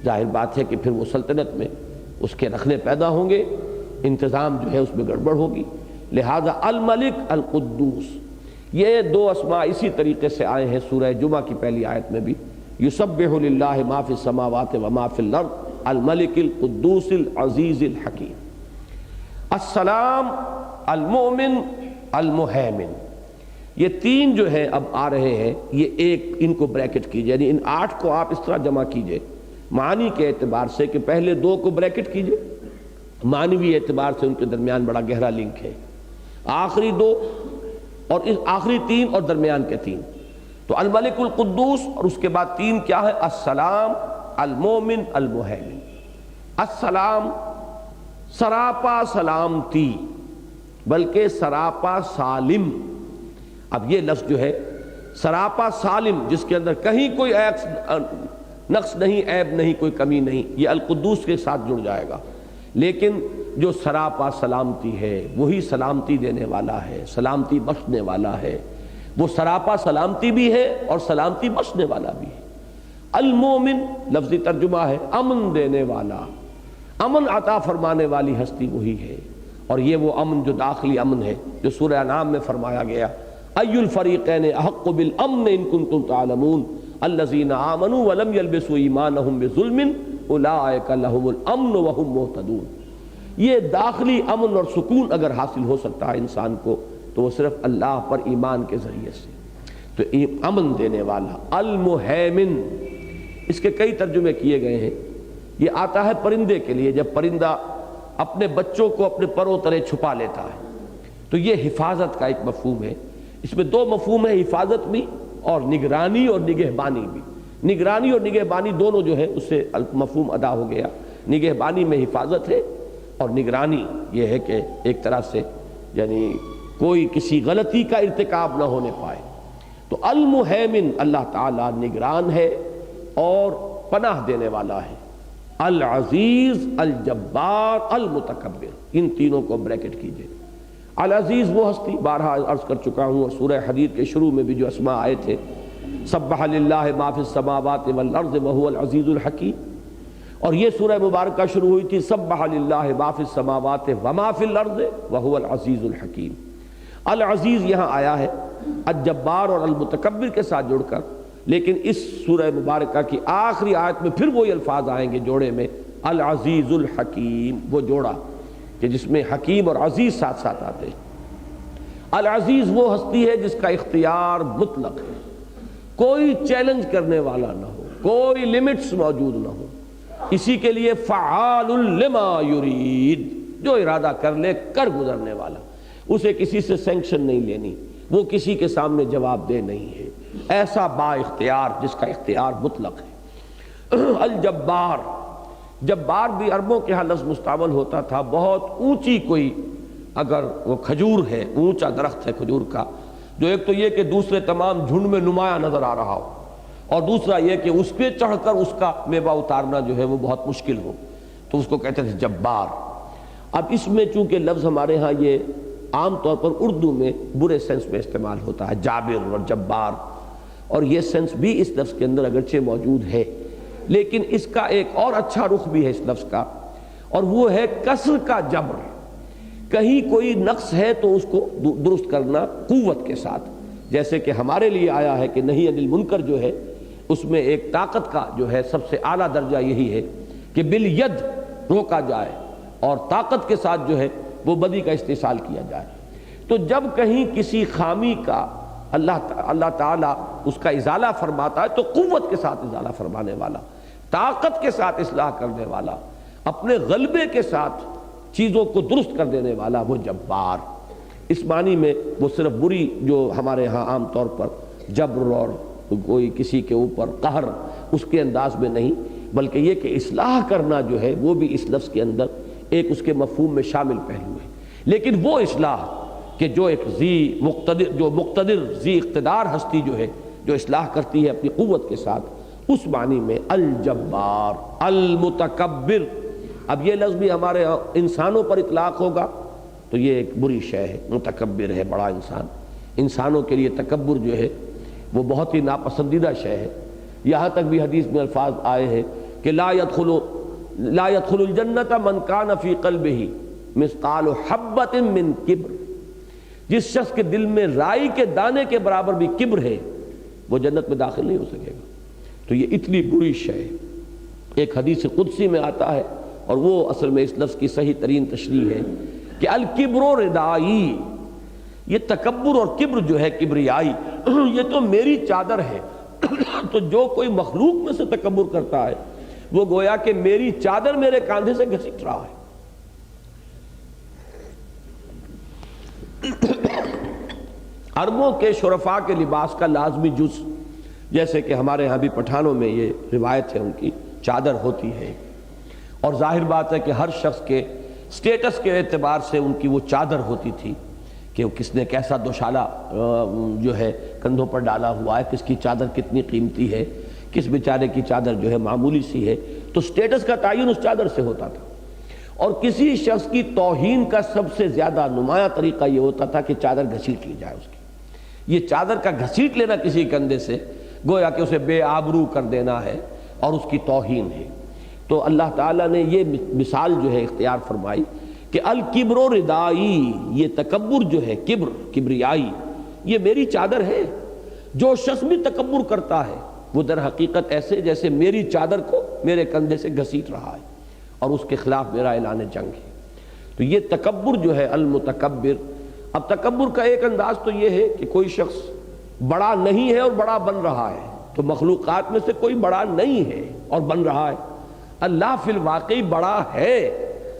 ظاہر بات ہے کہ پھر وہ سلطنت میں اس کے رکھنے پیدا ہوں گے، انتظام جو ہے اس میں گڑبڑ ہوگی۔ لہذا الملک، القدوس، یہ 2 اسماء اسی طریقے سے آئے ہیں سورہ جمعہ کی پہلی آیت میں بھی، یسبح للہ ما فی السماوات وما فی الارض الملک القدوس العزیز الحکیم۔ السلام، المؤمن، المہیمن، یہ 3 جو ہیں اب آ رہے ہیں، یہ ایک ان کو بریکٹ کیجئے، یعنی ان 8 کو آپ اس طرح جمع کیجئے معنی کے اعتبار سے کہ پہلے 2 کو بریکٹ کیجئے، معنوی اعتبار سے ان کے درمیان بڑا گہرا لنک ہے، آخری 2 اور اس آخری 3 اور درمیان کے 3، تو الملک القدوس اور اس کے بعد 3 کیا ہے؟ السلام، المومن، المہیمن۔ السلام، سراپا سلامتی، بلکہ سراپا سالم. اب یہ لفظ جو ہے سراپا سالم، جس کے اندر کہیں کوئی نقص نہیں، عیب نہیں، کوئی کمی نہیں، یہ القدوس کے ساتھ جڑ جائے گا. لیکن جو سراپا سلامتی ہے وہی سلامتی دینے والا ہے، سلامتی بخشنے والا ہے. وہ سراپا سلامتی بھی ہے اور سلامتی بخشنے والا بھی ہے. المومن لفظی ترجمہ ہے امن دینے والا، امن عطا فرمانے والی ہستی وہی ہے. اور یہ وہ امن جو داخلی امن ہے جو سورہ انعام میں فرمایا گیا، ای الفریقین احق بالامن ان کنتم تعلمون الذین آمنوا ولم یلبسوا ایمانہم بظلم اولئک لہم الامن وہم مہتدون. یہ داخلی امن اور سکون اگر حاصل ہو سکتا ہے انسان کو تو وہ صرف اللہ پر ایمان کے ذریعے سے. تو امن دینے والا المہیمن، اس کے کئی ترجمے کیے گئے ہیں. یہ آتا ہے پرندے کے لیے، جب پرندہ اپنے بچوں کو اپنے پروں تلے چھپا لیتا ہے تو یہ حفاظت کا ایک مفہوم ہے. اس میں دو مفہوم ہے، حفاظت بھی اور نگرانی اور نگہبانی بھی. نگرانی اور نگہبانی دونوں جو ہے اس سے مفہوم ادا ہو گیا. نگہبانی میں حفاظت ہے اور نگرانی یہ ہے کہ ایک طرح سے یعنی کوئی کسی غلطی کا ارتکاب نہ ہونے پائے. تو المہیمن اللہ تعالی نگران ہے اور پناہ دینے والا ہے. العزیز، الجبار، المتکبر، ان تینوں کو بریکٹ کیجئے. العزیز وہ ہستی، بارہا عرض کر چکا ہوں، اور سورہ حدید کے شروع میں بھی جو اسماء آئے تھے، سبح للہ ما فی السماوات والارض وہو العزیز الحکیم. اور یہ سورہ مبارکہ شروع ہوئی تھی سبح للہ ما فی السماوات وما فی الارض وہو العزیز الحکیم. العزیز یہاں آیا ہے الجبار اور المتکبر کے ساتھ جڑ کر، لیکن اس سورہ مبارکہ کی آخری آیت میں پھر وہی الفاظ آئیں گے جوڑے میں، العزیز الحکیم، وہ جوڑا کہ جس میں حکیم اور عزیز ساتھ ساتھ آتے ہیں. العزیز وہ ہستی ہے جس کا اختیار مطلق ہے، کوئی چیلنج کرنے والا نہ ہو، کوئی لیمٹس موجود نہ ہو. اسی کے لیے فعال لما یرید، جو ارادہ کر لے کر گزرنے والا. اسے کسی سے سینکشن نہیں لینی، وہ کسی کے سامنے جواب دہ نہیں ہے. ایسا با اختیار جس کا اختیار مطلق ہے. الجبار، جبار بھی عربوں کے ہاں لفظ مستعمل ہوتا تھا. بہت اونچی کوئی اگر وہ کھجور ہے، اونچا درخت ہے کھجور کا، جو ایک تو یہ کہ دوسرے تمام جھنڈ میں نمایاں نظر آ رہا ہو، اور دوسرا یہ کہ اس پہ چڑھ کر اس کا میوہ اتارنا جو ہے وہ بہت مشکل ہو، تو اس کو کہتے تھے جبار. اب اس میں چونکہ لفظ ہمارے ہاں یہ عام طور پر اردو میں برے سینس میں استعمال ہوتا ہے، جابر اور جبار، اور یہ سینس بھی اس لفظ کے اندر اگرچہ موجود ہے، لیکن اس کا ایک اور اچھا رخ بھی ہے اس لفظ کا، اور وہ ہے کسر کا جبر. کہیں کوئی نقص ہے تو اس کو درست کرنا قوت کے ساتھ. جیسے کہ ہمارے لیے آیا ہے کہ نہی عن المنکر جو ہے اس میں ایک طاقت کا جو ہے سب سے اعلیٰ درجہ یہی ہے کہ بالید روکا جائے اور طاقت کے ساتھ جو ہے وہ بدی کا استحصال کیا جائے. تو جب کہیں کسی خامی کا اللہ تعالیٰ اس کا ازالہ فرماتا ہے تو قوت کے ساتھ ازالہ فرمانے والا، طاقت کے ساتھ اصلاح کرنے والا، اپنے غلبے کے ساتھ چیزوں کو درست کر دینے والا، وہ جبار. اس معنی میں وہ صرف بری جو ہمارے ہاں عام طور پر جبر اور کوئی کسی کے اوپر قہر اس کے انداز میں نہیں، بلکہ یہ کہ اصلاح کرنا جو ہے وہ بھی اس لفظ کے اندر ایک اس کے مفہوم میں شامل پہلو ہے. لیکن وہ اصلاح کہ جو ایک مقتدر ذی اقتدار ہستی جو ہے جو اصلاح کرتی ہے اپنی قوت کے ساتھ، اس معنی میں الجبار، المتکبر. اب یہ لفظ بھی ہمارے انسانوں پر اطلاق ہوگا تو یہ ایک بری شے ہے. متکبر ہے بڑا انسان، انسانوں کے لیے تکبر جو ہے وہ بہت ہی ناپسندیدہ شے ہے. یہاں تک بھی حدیث میں الفاظ آئے ہیں کہ لا يدخل الجنت من کان فی قلبہ مثقال حبۃ من کبر. جس شخص کے دل میں رائی کے دانے کے برابر بھی کبر ہے وہ جنت میں داخل نہیں ہو سکے گا. تو یہ اتنی بری شے ہے. ایک حدیث قدسی میں آتا ہے اور وہ اصل میں اس لفظ کی صحیح ترین تشریح ہے کہ الکبر ردائی، یہ تکبر اور کبر جو ہے کبریائی یہ تو میری چادر ہے. تو جو کوئی مخلوق میں سے تکبر کرتا ہے وہ گویا کہ میری چادر میرے کاندھے سے گھسیٹ رہا ہے. عربوں کے شرفاء کے لباس کا لازمی جز، جیسے کہ ہمارے ہاں بھی پٹھانوں میں یہ روایت ہے ان کی چادر ہوتی ہے، اور ظاہر بات ہے کہ ہر شخص کے سٹیٹس کے اعتبار سے ان کی وہ چادر ہوتی تھی کہ کس نے کیسا دوشالہ جو ہے کندھوں پر ڈالا ہوا ہے، کس کی چادر کتنی قیمتی ہے، کس بیچارے کی چادر جو ہے معمولی سی ہے، تو سٹیٹس کا تعین اس چادر سے ہوتا تھا۔ اور کسی شخص کی توہین کا سب سے زیادہ نمایاں طریقہ یہ ہوتا تھا کہ چادر گھسیٹ لی جائے اس کی۔ یہ چادر کا گھسیٹ لینا کسی کندھے سے گویا کہ اسے بے آبرو کر دینا ہے اور اس کی توہین ہے۔ تو اللہ تعالیٰ نے یہ مثال جو ہے اختیار فرمائی کہ الکبر ردائی، یہ تکبر جو ہے، کبریائی، یہ میری چادر ہے۔ جو شخص بھی تکبر کرتا ہے وہ در حقیقت ایسے جیسے میری چادر کو میرے کندھے سے گھسیٹ رہا ہے اور اس کے خلاف میرا اعلان جنگ ہے۔ تو یہ تکبر جو ہے المتکبر۔ اب تکبر کا ایک انداز تو یہ ہے کہ کوئی شخص بڑا نہیں ہے اور بڑا بن رہا ہے، تو مخلوقات میں سے کوئی بڑا نہیں ہے اور بن رہا ہے۔ اللہ فی الواقع بڑا ہے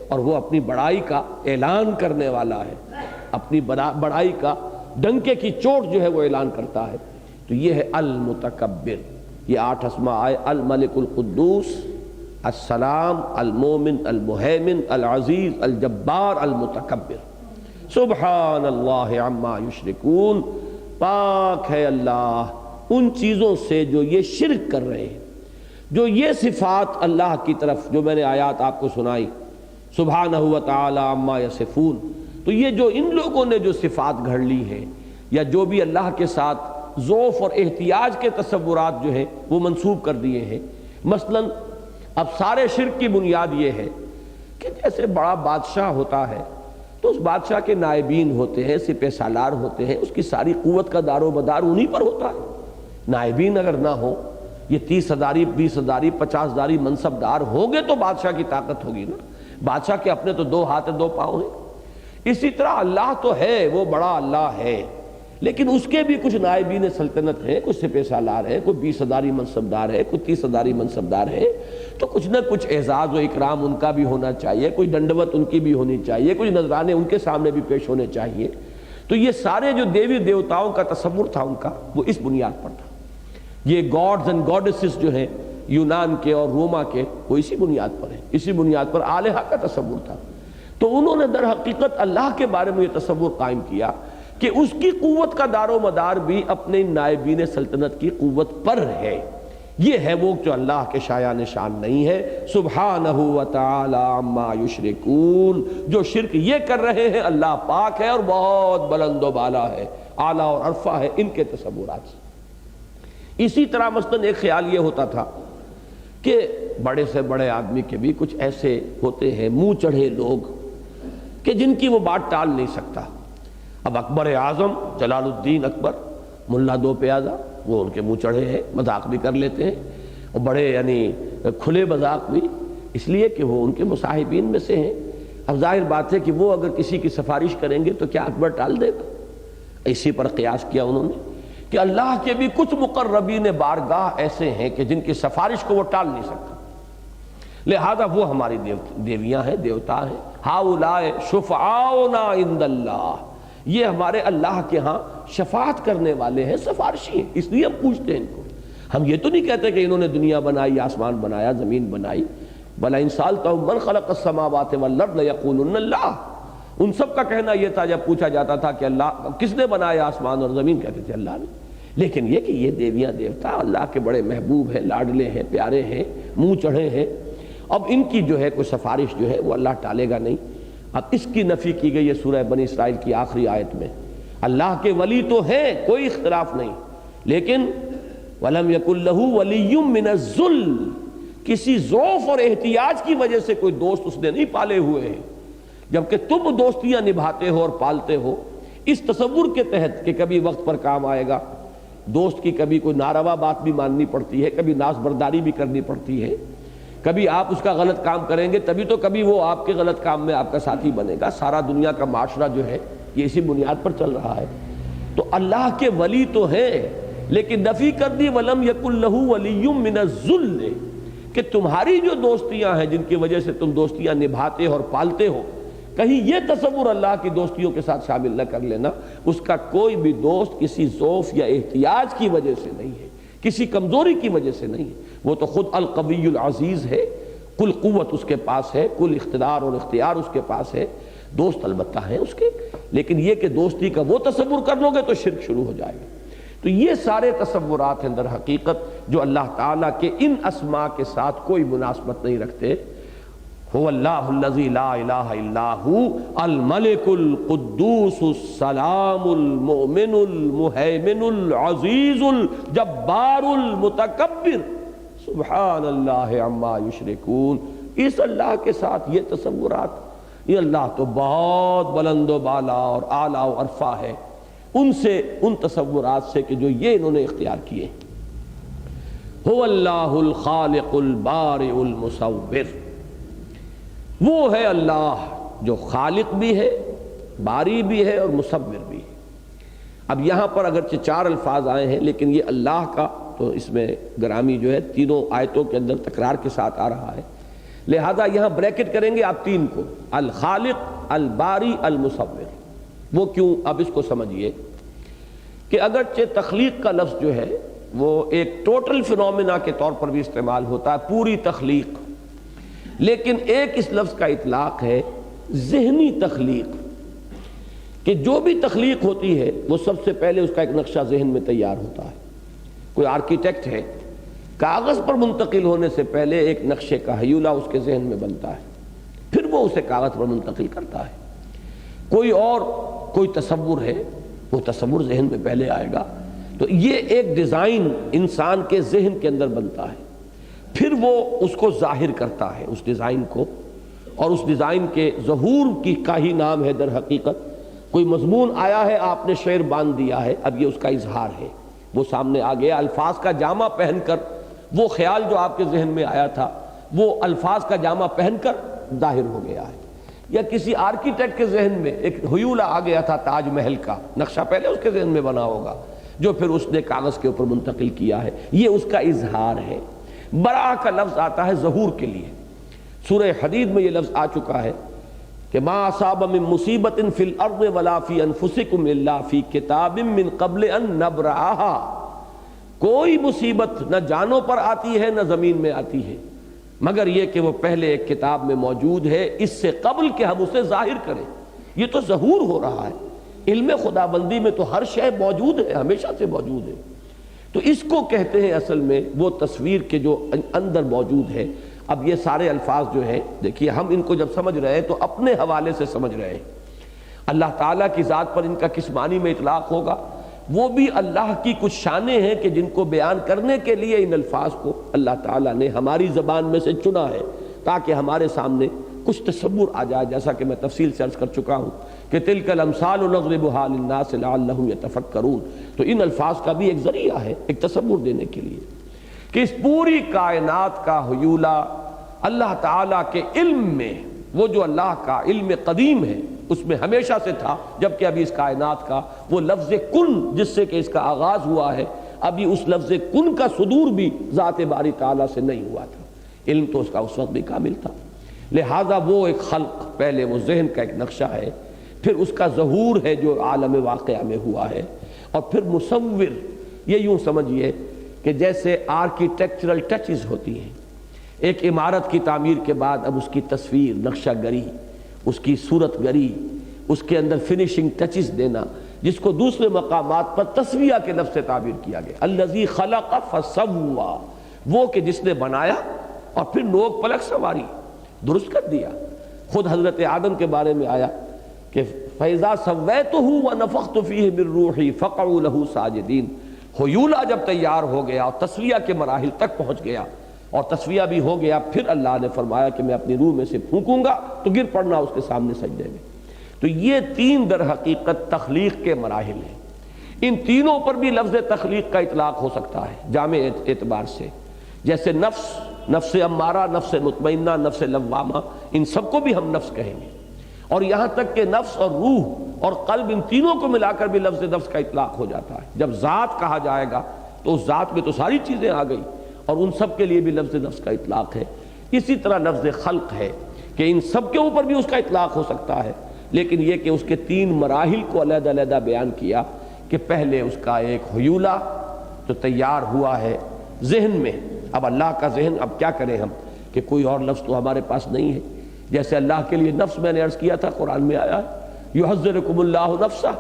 اور وہ اپنی بڑائی کا اعلان کرنے والا ہے، اپنی بڑائی کا ڈنکے کی چوٹ جو ہے وہ اعلان کرتا ہے۔ تو یہ ہے المتکبر۔ یہ 8 اسماء آئے: الملک القدوس، السلام، المومن، المہیمن، العزیز، الجبار، المتکبر۔ سبحان اللہ عما یشرکون، پاک ہے اللہ ان چیزوں سے جو یہ شرک کر رہے ہیں۔ جو یہ صفات اللہ کی طرف جو میں نے آیات آپ کو سنائی، سبحانہ و تعالی عما یصفون، تو یہ جو ان لوگوں نے جو صفات گھڑ لی ہیں یا جو بھی اللہ کے ساتھ ذوف اور احتیاج کے تصورات جو ہیں وہ منسوب کر دیے ہیں۔ مثلا اب سارے شرک کی بنیاد یہ ہے کہ جیسے بڑا بادشاہ ہوتا ہے تو اس بادشاہ کے نائبین ہوتے ہیں، سپہ سالار ہوتے ہیں، اس کی ساری قوت کا دار و مدار انہی پر ہوتا ہے۔ نائبین اگر نہ ہو، یہ 30,000 20,000 50,000 منصب دار ہوں گے تو بادشاہ کی طاقت ہوگی نا۔ بادشاہ کے اپنے تو 2 ہاتھ 2 پاؤں ہیں۔ اسی طرح اللہ تو ہے، وہ بڑا اللہ ہے، لیکن اس کے بھی کچھ نائبین سلطنت ہیں، کچھ سپہ سالار ہیں، کوئی 20,000 منصب دار ہے، کوئی 30,000 منصب دار ہے، تو کچھ نہ کچھ اعزاز و اکرام ان کا بھی ہونا چاہیے، کوئی دنڈوت ان کی بھی ہونی چاہیے، کچھ نذرانے ان کے سامنے بھی پیش ہونے چاہیے۔ تو یہ سارے جو دیوی دیوتاؤں کا تصور تھا ان کا، وہ اس بنیاد پر تھا۔ یہ گاڈز اینڈ گاڈسز جو ہیں یونان کے اور روما کے، وہ اسی بنیاد پر ہیں، اسی بنیاد پر آلہہ کا تصور تھا۔ تو انہوں نے در حقیقت اللہ کے بارے میں یہ تصور قائم کیا کہ اس کی قوت کا دار و مدار بھی اپنے نائبین سلطنت کی قوت پر ہے۔ یہ ہے وہ جو اللہ کے شایان شان نہیں ہے۔ سبحانہ و تعالی عما یشرکون، جو شرک یہ کر رہے ہیں اللہ پاک ہے اور بہت بلند و بالا ہے، اعلیٰ اور عرفہ ہے ان کے تصورات سے۔ اسی طرح مثلا ایک خیال یہ ہوتا تھا کہ بڑے سے بڑے آدمی کے بھی کچھ ایسے ہوتے ہیں منہ چڑھے لوگ کہ جن کی وہ بات ٹال نہیں سکتا۔ اب اکبر اعظم جلال الدین اکبر، ملا 2 پیازہ، وہ ان کے منہ چڑھے ہیں، مذاق بھی کر لیتے ہیں، اور بڑے یعنی کھلے مذاق بھی، اس لیے کہ وہ ان کے مصاحبین میں سے ہیں۔ اب ظاہر بات ہے کہ وہ اگر کسی کی سفارش کریں گے تو کیا اکبر ٹال دے گا؟ اسی پر قیاس کیا انہوں نے کہ اللہ کے بھی کچھ مقربین بارگاہ ایسے ہیں کہ جن کی سفارش کو وہ ٹال نہیں سکتا، لہذا وہ ہماری دیویاں ہیں، دیوتا ہیں۔ ہؤلاء شفعاؤنا عند اللہ، یہ ہمارے اللہ کے ہاں شفاعت کرنے والے ہیں، سفارشی ہیں، اس لیے ہم پوچھتے ہیں ان کو۔ ہم یہ تو نہیں کہتے کہ انہوں نے دنیا بنائی، آسمان بنایا، زمین بنائی، بلا ان سألتهم من خلق السماوات والارض لیقولن اللہ۔ ان سب کا کہنا یہ تھا جب پوچھا جاتا تھا کہ اللہ کس نے بنایا آسمان اور زمین، کہتے تھے اللہ نے۔ لیکن یہ کہ یہ دیویاں دیوتا اللہ کے بڑے محبوب ہیں، لاڈلے ہیں، پیارے ہیں، منہ چڑھے ہیں، اب ان کی جو ہے کوئی سفارش جو ہے وہ اللہ ٹالے گا نہیں۔ اب اس کی نفی کی گئی ہے سورہ بنی اسرائیل کی آخری آیت میں۔ اللہ کے ولی تو ہیں، کوئی اختلاف نہیں، لیکن وَلَمْ يَكُنْ لَهُ وَلِيٌّ مِّنَ الذُّلِّ، کسی ضعف اور احتیاج کی وجہ سے کوئی دوست اس نے نہیں پالے ہوئے ہیں، جبکہ تم دوستیاں نبھاتے ہو اور پالتے ہو اس تصور کے تحت کہ کبھی وقت پر کام آئے گا۔ دوست کی کبھی کوئی ناروا بات بھی ماننی پڑتی ہے، کبھی ناز برداری بھی کرنی پڑتی ہے، کبھی آپ اس کا غلط کام کریں گے تبھی تو کبھی وہ آپ کے غلط کام میں آپ کا ساتھی بنے گا۔ سارا دنیا کا معاشرہ جو ہے یہ اسی بنیاد پر چل رہا ہے۔ تو اللہ کے ولی تو ہے، لیکن نفی کر دی وَلَمْ يَكُنْ لَهُ وَلِيٌّ مِّنَ الذُّلِّ، کہ تمہاری جو دوستیاں ہیں جن کی وجہ سے تم دوستیاں نبھاتے اور پالتے ہو، کہیں یہ تصور اللہ کی دوستیوں کے ساتھ شامل نہ کر لینا، اس کا کوئی بھی دوست کسی ضعف یا احتیاج کی وجہ سے نہیں ہے، کسی کمزوری کی وجہ سے نہیں ہے، وہ تو خود القوی العزیز ہے، کل قوت اس کے پاس ہے، کل اقتدار اور اختیار اس کے پاس ہے، دوست البتہ ہیں اس کے، لیکن یہ کہ دوستی کا وہ تصور کر لو گے تو شرک شروع ہو جائے گا۔ تو یہ سارے تصورات ہیں در حقیقت جو اللہ تعالیٰ کے ان اسماء کے ساتھ کوئی مناسبت نہیں رکھتے۔ هو اللہ الذی لا الہ الا ہو الملک القدوس السلام المؤمن المہیمن العزیز الجبار المتکبر سبحان اللہ عما یشرکون۔ اس اللہ کے ساتھ یہ تصورات، یہ اللہ تو بہت بلند و بالا اور اعلیٰ و ارفع ہے ان سے، ان تصورات سے کہ جو یہ انہوں نے اختیار کیے۔ هو اللہ الخالق البارئ المصور، وہ ہے اللہ جو خالق بھی ہے، باری بھی ہے اور مصور بھی ہے۔ اب یہاں پر اگرچہ 4 الفاظ آئے ہیں لیکن یہ اللہ کا تو اس میں گرامی جو ہے تینوں آیتوں کے اندر تکرار کے ساتھ آ رہا ہے، لہذا یہاں بریکٹ کریں گے آپ 3 کو، الخالق الباری المصور۔ وہ کیوں؟ اب اس کو سمجھیے کہ اگرچہ تخلیق کا لفظ جو ہے وہ ایک ٹوٹل فینومینا کے طور پر بھی استعمال ہوتا ہے، پوری تخلیق، لیکن ایک اس لفظ کا اطلاق ہے ذہنی تخلیق، کہ جو بھی تخلیق ہوتی ہے وہ سب سے پہلے اس کا ایک نقشہ ذہن میں تیار ہوتا ہے۔ کوئی آرکیٹیکٹ ہے، کاغذ پر منتقل ہونے سے پہلے ایک نقشے کا ہیولہ اس کے ذہن میں بنتا ہے، پھر وہ اسے کاغذ پر منتقل کرتا ہے۔ کوئی تصور ہے، وہ تصور ذہن میں پہلے آئے گا، تو یہ ایک ڈیزائن انسان کے ذہن کے اندر بنتا ہے، پھر وہ اس کو ظاہر کرتا ہے اس ڈیزائن کو، اور اس ڈیزائن کے ظہور کی کا ہی نام ہے در حقیقت۔ کوئی مضمون آیا ہے، آپ نے شعر باندھ دیا ہے، اب یہ اس کا اظہار ہے، وہ سامنے آ گیا، الفاظ کا جامہ پہن کر وہ خیال جو آپ کے ذہن میں آیا تھا وہ الفاظ کا جامہ پہن کر ظاہر ہو گیا ہے۔ یا کسی آرکیٹیکٹ کے ذہن میں ایک ہیولہ آ گیا تھا تاج محل کا، نقشہ پہلے اس کے ذہن میں بنا ہوگا جو پھر اس نے کاغذ کے اوپر منتقل کیا ہے، یہ اس کا اظہار ہے۔ برآ کا لفظ آتا ہے ظہور کے لیے، سورہ حدید میں یہ لفظ آ چکا ہے کہ ما اصاب من مصیبت فی الارض ولا فی انفسکم الا فی کتاب من قبل ان نبرأها، کوئی مصیبت نہ جانوں پر آتی ہے نہ زمین میں آتی ہے مگر یہ کہ وہ پہلے ایک کتاب میں موجود ہے اس سے قبل کہ ہم اسے ظاہر کریں۔ یہ تو ظہور ہو رہا ہے، علم خداوندی میں تو ہر شے موجود ہے، ہمیشہ سے موجود ہے، تو اس کو کہتے ہیں اصل میں وہ تصویر کے جو اندر موجود ہے۔ اب یہ سارے الفاظ جو ہیں دیکھیے، ہم ان کو جب سمجھ رہے ہیں تو اپنے حوالے سے سمجھ رہے ہیں، اللہ تعالیٰ کی ذات پر ان کا کس معنی میں اطلاق ہوگا، وہ بھی اللہ کی کچھ شانیں ہیں کہ جن کو بیان کرنے کے لیے ان الفاظ کو اللہ تعالیٰ نے ہماری زبان میں سے چنا ہے تاکہ ہمارے سامنے کچھ تصور آ جائے، جیسا کہ میں تفصیل سے عرض کر چکا ہوں کہ تلک الامثال نضربها للناس لعلهم يتفکرون۔ تو ان الفاظ کا بھی ایک ذریعہ ہے ایک تصور دینے کے لیے کہ اس پوری کائنات کا ہیولہ اللہ تعالیٰ کے علم میں، وہ جو اللہ کا علم قدیم ہے اس میں ہمیشہ سے تھا، جبکہ ابھی اس کائنات کا وہ لفظ کن جس سے کہ اس کا آغاز ہوا ہے، ابھی اس لفظ کن کا صدور بھی ذات باری تعالیٰ سے نہیں ہوا تھا، علم تو اس کا اس وقت بھی کامل تھا۔ لہٰذا وہ ایک خلق، پہلے وہ ذہن کا ایک نقشہ ہے، پھر اس کا ظہور ہے جو عالم واقعہ میں ہوا ہے، اور پھر مصور، یہ یوں سمجھیے کہ جیسے آرکیٹیکچرل ٹچز ہوتی ہیں، ایک عمارت کی تعمیر کے بعد اب اس کی تصویر، نقشہ گری، اس کی صورت گری، اس کے اندر فنیشنگ ٹچز دینا، جس کو دوسرے مقامات پر تسویہ کے لفظ سے تعبیر کیا گیا، الذی خلق فسوی، وہ کہ جس نے بنایا اور پھر نوک پلک سواری، درست کر دیا۔ خود حضرت آدم کے بارے میں آیا کہ فَإِذَا سَوَّيْتُهُ وَنَفَخْتُ فِيهِ مِن رُوحِي فَقَعُوا لَهُ سَاجِدِينَ۔ ہیولہ جب تیار ہو گیا اور تسویہ کے مراحل تک پہنچ گیا اور تسویہ بھی ہو گیا، پھر اللہ نے فرمایا کہ میں اپنی روح میں سے پھونکوں گا تو گر پڑنا اس کے سامنے سجدے میں۔ تو یہ 3 در حقیقت تخلیق کے مراحل ہیں، ان تینوں پر بھی لفظ تخلیق کا اطلاق ہو سکتا ہے جامع اعتبار سے، جیسے نفس امارہ، نفس مطمئنہ، نفس لوامہ، ان سب کو بھی ہم نفس کہیں گے، اور یہاں تک کہ نفس اور روح اور قلب، ان تینوں کو ملا کر بھی لفظ نفس کا اطلاق ہو جاتا ہے۔ جب ذات کہا جائے گا تو اس ذات میں تو ساری چیزیں آ گئی، اور ان سب کے لیے بھی لفظ نفس کا اطلاق ہے۔ اسی طرح لفظ خلق ہے کہ ان سب کے اوپر بھی اس کا اطلاق ہو سکتا ہے، لیکن یہ کہ اس کے 3 مراحل کو علیحدہ علیحدہ بیان کیا کہ پہلے اس کا ایک ہیولہ تو تیار ہوا ہے ذہن میں۔ اب اللہ کا ذہن، اب کیا کریں ہم، کہ کوئی اور لفظ تو ہمارے پاس نہیں ہے. جیسے اللہ کے لیے نفس میں نے عرض کیا تھا قرآن میں آیا ہے یحذرکم اللہ نفسہ.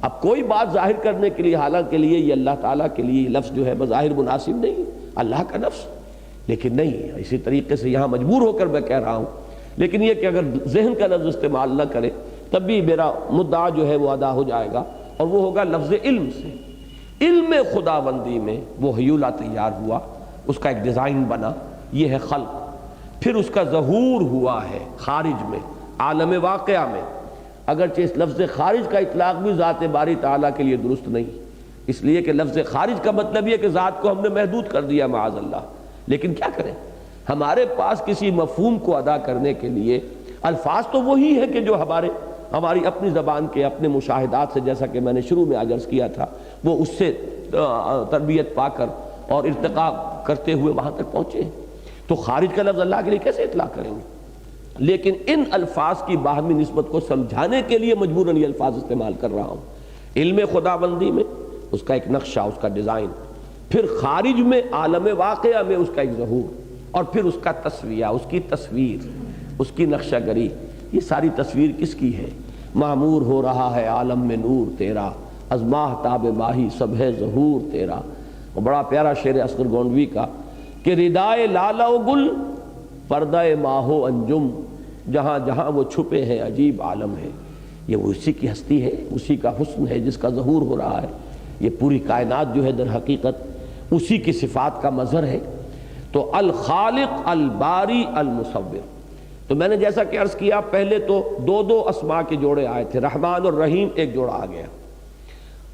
اب کوئی بات ظاہر کرنے کے لیے حالانکہ لیے یہ اللہ تعالیٰ کے لیے لفظ جو ہے بظاہر مناسب نہیں، اللہ کا نفس، لیکن نہیں، اسی طریقے سے یہاں مجبور ہو کر میں کہہ رہا ہوں. لیکن یہ کہ اگر ذہن کا لفظ استعمال نہ کرے تب بھی میرا مدعا جو ہے وہ ادا ہو جائے گا، اور وہ ہوگا لفظ علم سے. علم خداوندی میں وہ ہیولہ تیار ہوا، اس کا ایک ڈیزائن بنا، یہ ہے خلق. پھر اس کا ظہور ہوا ہے خارج میں، عالم واقعہ میں. اگرچہ اس لفظ خارج کا اطلاق بھی ذات باری تعالیٰ کے لیے درست نہیں، اس لیے کہ لفظ خارج کا مطلب یہ کہ ذات کو ہم نے محدود کر دیا معاذ اللہ. لیکن کیا کریں، ہمارے پاس کسی مفہوم کو ادا کرنے کے لیے الفاظ تو وہی ہے کہ جو ہماری اپنی زبان کے اپنے مشاہدات سے، جیسا کہ میں نے شروع میں عرض کیا تھا، وہ اس سے تربیت پا کر اور ارتقاء کرتے ہوئے وہاں تک پہنچے. تو خارج کا لفظ اللہ کے لیے کیسے اطلاق کریں گے؟ لیکن ان الفاظ کی باہمی نسبت کو سمجھانے کے لیے مجبوراً یہ الفاظ استعمال کر رہا ہوں. علم خداوندی میں اس کا ایک نقشہ، اس کا ڈیزائن، پھر خارج میں عالم واقعہ میں اس کا ایک ظہور، اور پھر اس کا تصویہ، اس کی تصویر، اس کی نقشہ گری. یہ ساری تصویر کس کی ہے؟ معمور ہو رہا ہے عالم میں نور تیرا، از ماہتاب ماہی سب ہے ظہور تیرا. اور بڑا پیارا شعر اصغر گونڈوی کا کہ ردائے لالا و گل پردہ ماہ و انجم، جہاں جہاں وہ چھپے ہیں عجیب عالم ہے. یہ وہ اسی کی ہستی ہے، اسی کا حسن ہے جس کا ظہور ہو رہا ہے. یہ پوری کائنات جو ہے در حقیقت اسی کی صفات کا مظہر ہے. تو الخالق، الباری، المصور. تو میں نے جیسا کہ عرض کیا پہلے تو دو اسماء کے جوڑے آئے تھے، رحمان اور رحیم ایک جوڑا آ گیا،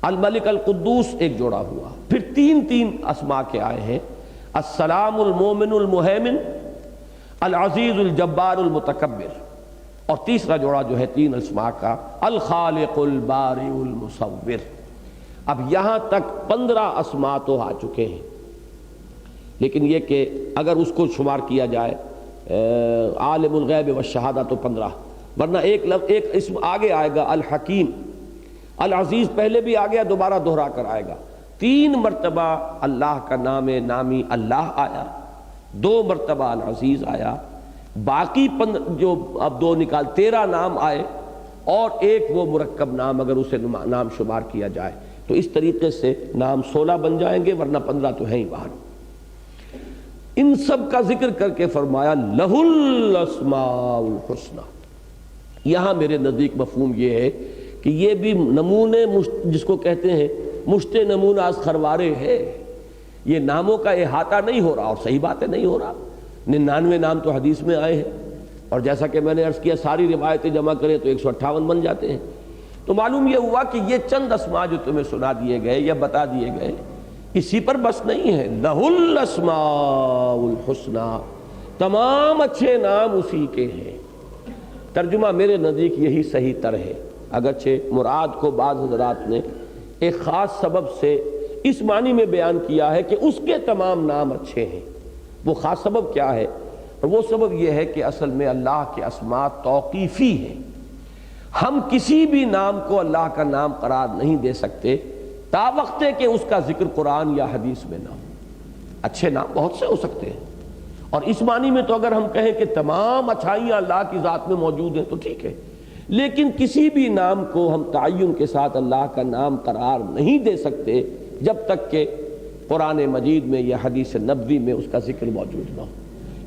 الملک القدوس ایک جوڑا ہوا، پھر تین اسماء کے آئے ہیں، السلام، المومن، المہیمن، العزیز، الجبار، المتکبر. اور تیسرا جوڑا جو ہے تین اسماء کا، الخالق، الباری، المصور. اب یہاں تک 15 اسماء تو آ چکے ہیں، لیکن یہ کہ اگر اس کو شمار کیا جائے عالم الغیب والشہادہ تو 15، ورنہ ایک اسم آگے آئے گا الحکیم. العزیز پہلے بھی آ گیا، دوبارہ دہرا کر آئے گا. 3 مرتبہ اللہ کا نام نامی اللہ آیا، 2 مرتبہ العزیز آیا، باقی جو اب 2 نکال 13 نام آئے، اور ایک وہ مرکب نام اگر اسے نام شمار کیا جائے تو اس طریقے سے نام 16 بن جائیں گے، ورنہ 15 تو ہیں ہی باہر. ان سب کا ذکر کر کے فرمایا لہ الاسماء الحسنی. یہاں میرے نزدیک مفہوم یہ ہے کہ یہ بھی نمونے جس کو کہتے ہیں مشت نمونہ از خروارے ہے. یہ ناموں کا احاطہ نہیں ہو رہا، اور صحیح بات ہے نہیں ہو رہا. 99 نام تو حدیث میں آئے ہیں، اور جیسا کہ میں نے عرض کیا ساری روایتیں جمع کریں تو 158 بن جاتے ہیں. تو معلوم یہ ہوا کہ یہ چند اسماء جو تمہیں سنا دیے گئے یا بتا دیے گئے اسی پر بس نہیں ہے. لہ الاسماء الحسنی، تمام اچھے نام اسی کے ہیں. ترجمہ میرے نزدیک یہی صحیح تر ہے، اگرچہ مراد کو بعض حضرات نے ایک خاص سبب سے اس معنی میں بیان کیا ہے کہ اس کے تمام نام اچھے ہیں. وہ خاص سبب کیا ہے؟ اور وہ سبب یہ ہے کہ اصل میں اللہ کے اسماء توقیفی ہیں. ہم کسی بھی نام کو اللہ کا نام قرار نہیں دے سکتے تا وقت کہ اس کا ذکر قرآن یا حدیث میں نہ ہو. اچھے نام بہت سے ہو سکتے ہیں، اور اس معنی میں تو اگر ہم کہیں کہ تمام اچھائیاں اللہ کی ذات میں موجود ہیں تو ٹھیک ہے، لیکن کسی بھی نام کو ہم تعین کے ساتھ اللہ کا نام قرار نہیں دے سکتے جب تک کہ قرآن مجید میں یا حدیث نبوی میں اس کا ذکر موجود نہ ہو.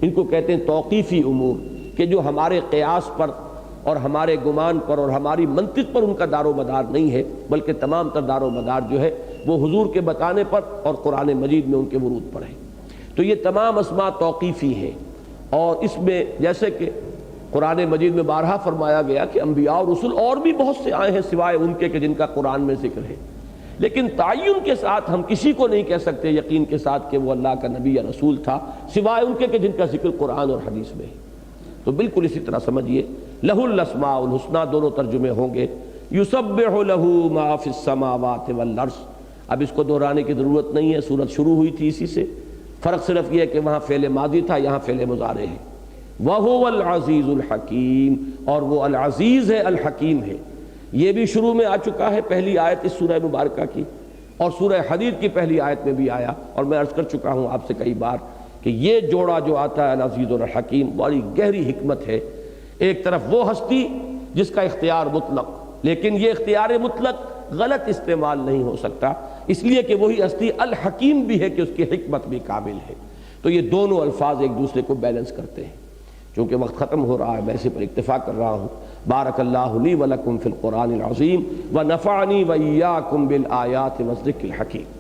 ان کو کہتے ہیں توقیفی امور، کہ جو ہمارے قیاس پر اور ہمارے گمان پر اور ہماری منطق پر ان کا دار و مدار نہیں ہے، بلکہ تمام تر دار و مدار جو ہے وہ حضور کے بتانے پر اور قرآن مجید میں ان کے ورود پر ہے. تو یہ تمام اسماء توقیفی ہیں، اور اس میں جیسے کہ قرآن مجید میں بارہا فرمایا گیا کہ انبیاء اور رسول اور بھی بہت سے آئے ہیں سوائے ان کے کہ جن کا قرآن میں ذکر ہے، لیکن تعین کے ساتھ ہم کسی کو نہیں کہہ سکتے یقین کے ساتھ کہ وہ اللہ کا نبی یا رسول تھا سوائے ان کے کہ جن کا ذکر قرآن اور حدیث میں ہے. تو بالکل اسی طرح سمجھیے لہ الاسماء الحسنی دونوں ترجمے ہوں گے. یسبح لہ ما فی السماوات والارض. اب اس کو دہرانے کی ضرورت نہیں ہے، سورت شروع ہوئی تھی اسی سے، فرق صرف یہ ہے کہ وہاں فعل ماضی تھا، یہاں فعل مضارع ہے. وَهُوَ الْعَزِيزُ الْحَكِيمُ، اور وہ العزیز ہے الحکیم ہے. یہ بھی شروع میں آ چکا ہے، پہلی آیت اس سورہ مبارکہ کی، اور سورہ حدید کی پہلی آیت میں بھی آیا. اور میں عرض کر چکا ہوں آپ سے کئی بار کہ یہ جوڑا جو آتا ہے العزیز الحکیم بڑی گہری حکمت ہے۔ ایک طرف وہ ہستی جس کا اختیار مطلق، لیکن یہ اختیار مطلق غلط استعمال نہیں ہو سکتا، اس لیے کہ وہی ہستی الحکیم بھی ہے کہ اس کی حکمت بھی کامل ہے۔ تو یہ دونوں الفاظ ایک دوسرے کو بیلنس کرتے ہیں۔ چونکہ وقت ختم ہو رہا ہے میں اسی پر اکتفا کر رہا ہوں۔ بارک اللہ لی ولکم فی القرآن العظیم ونفعنی وإیاکم بالآیات والذکر الحکیم۔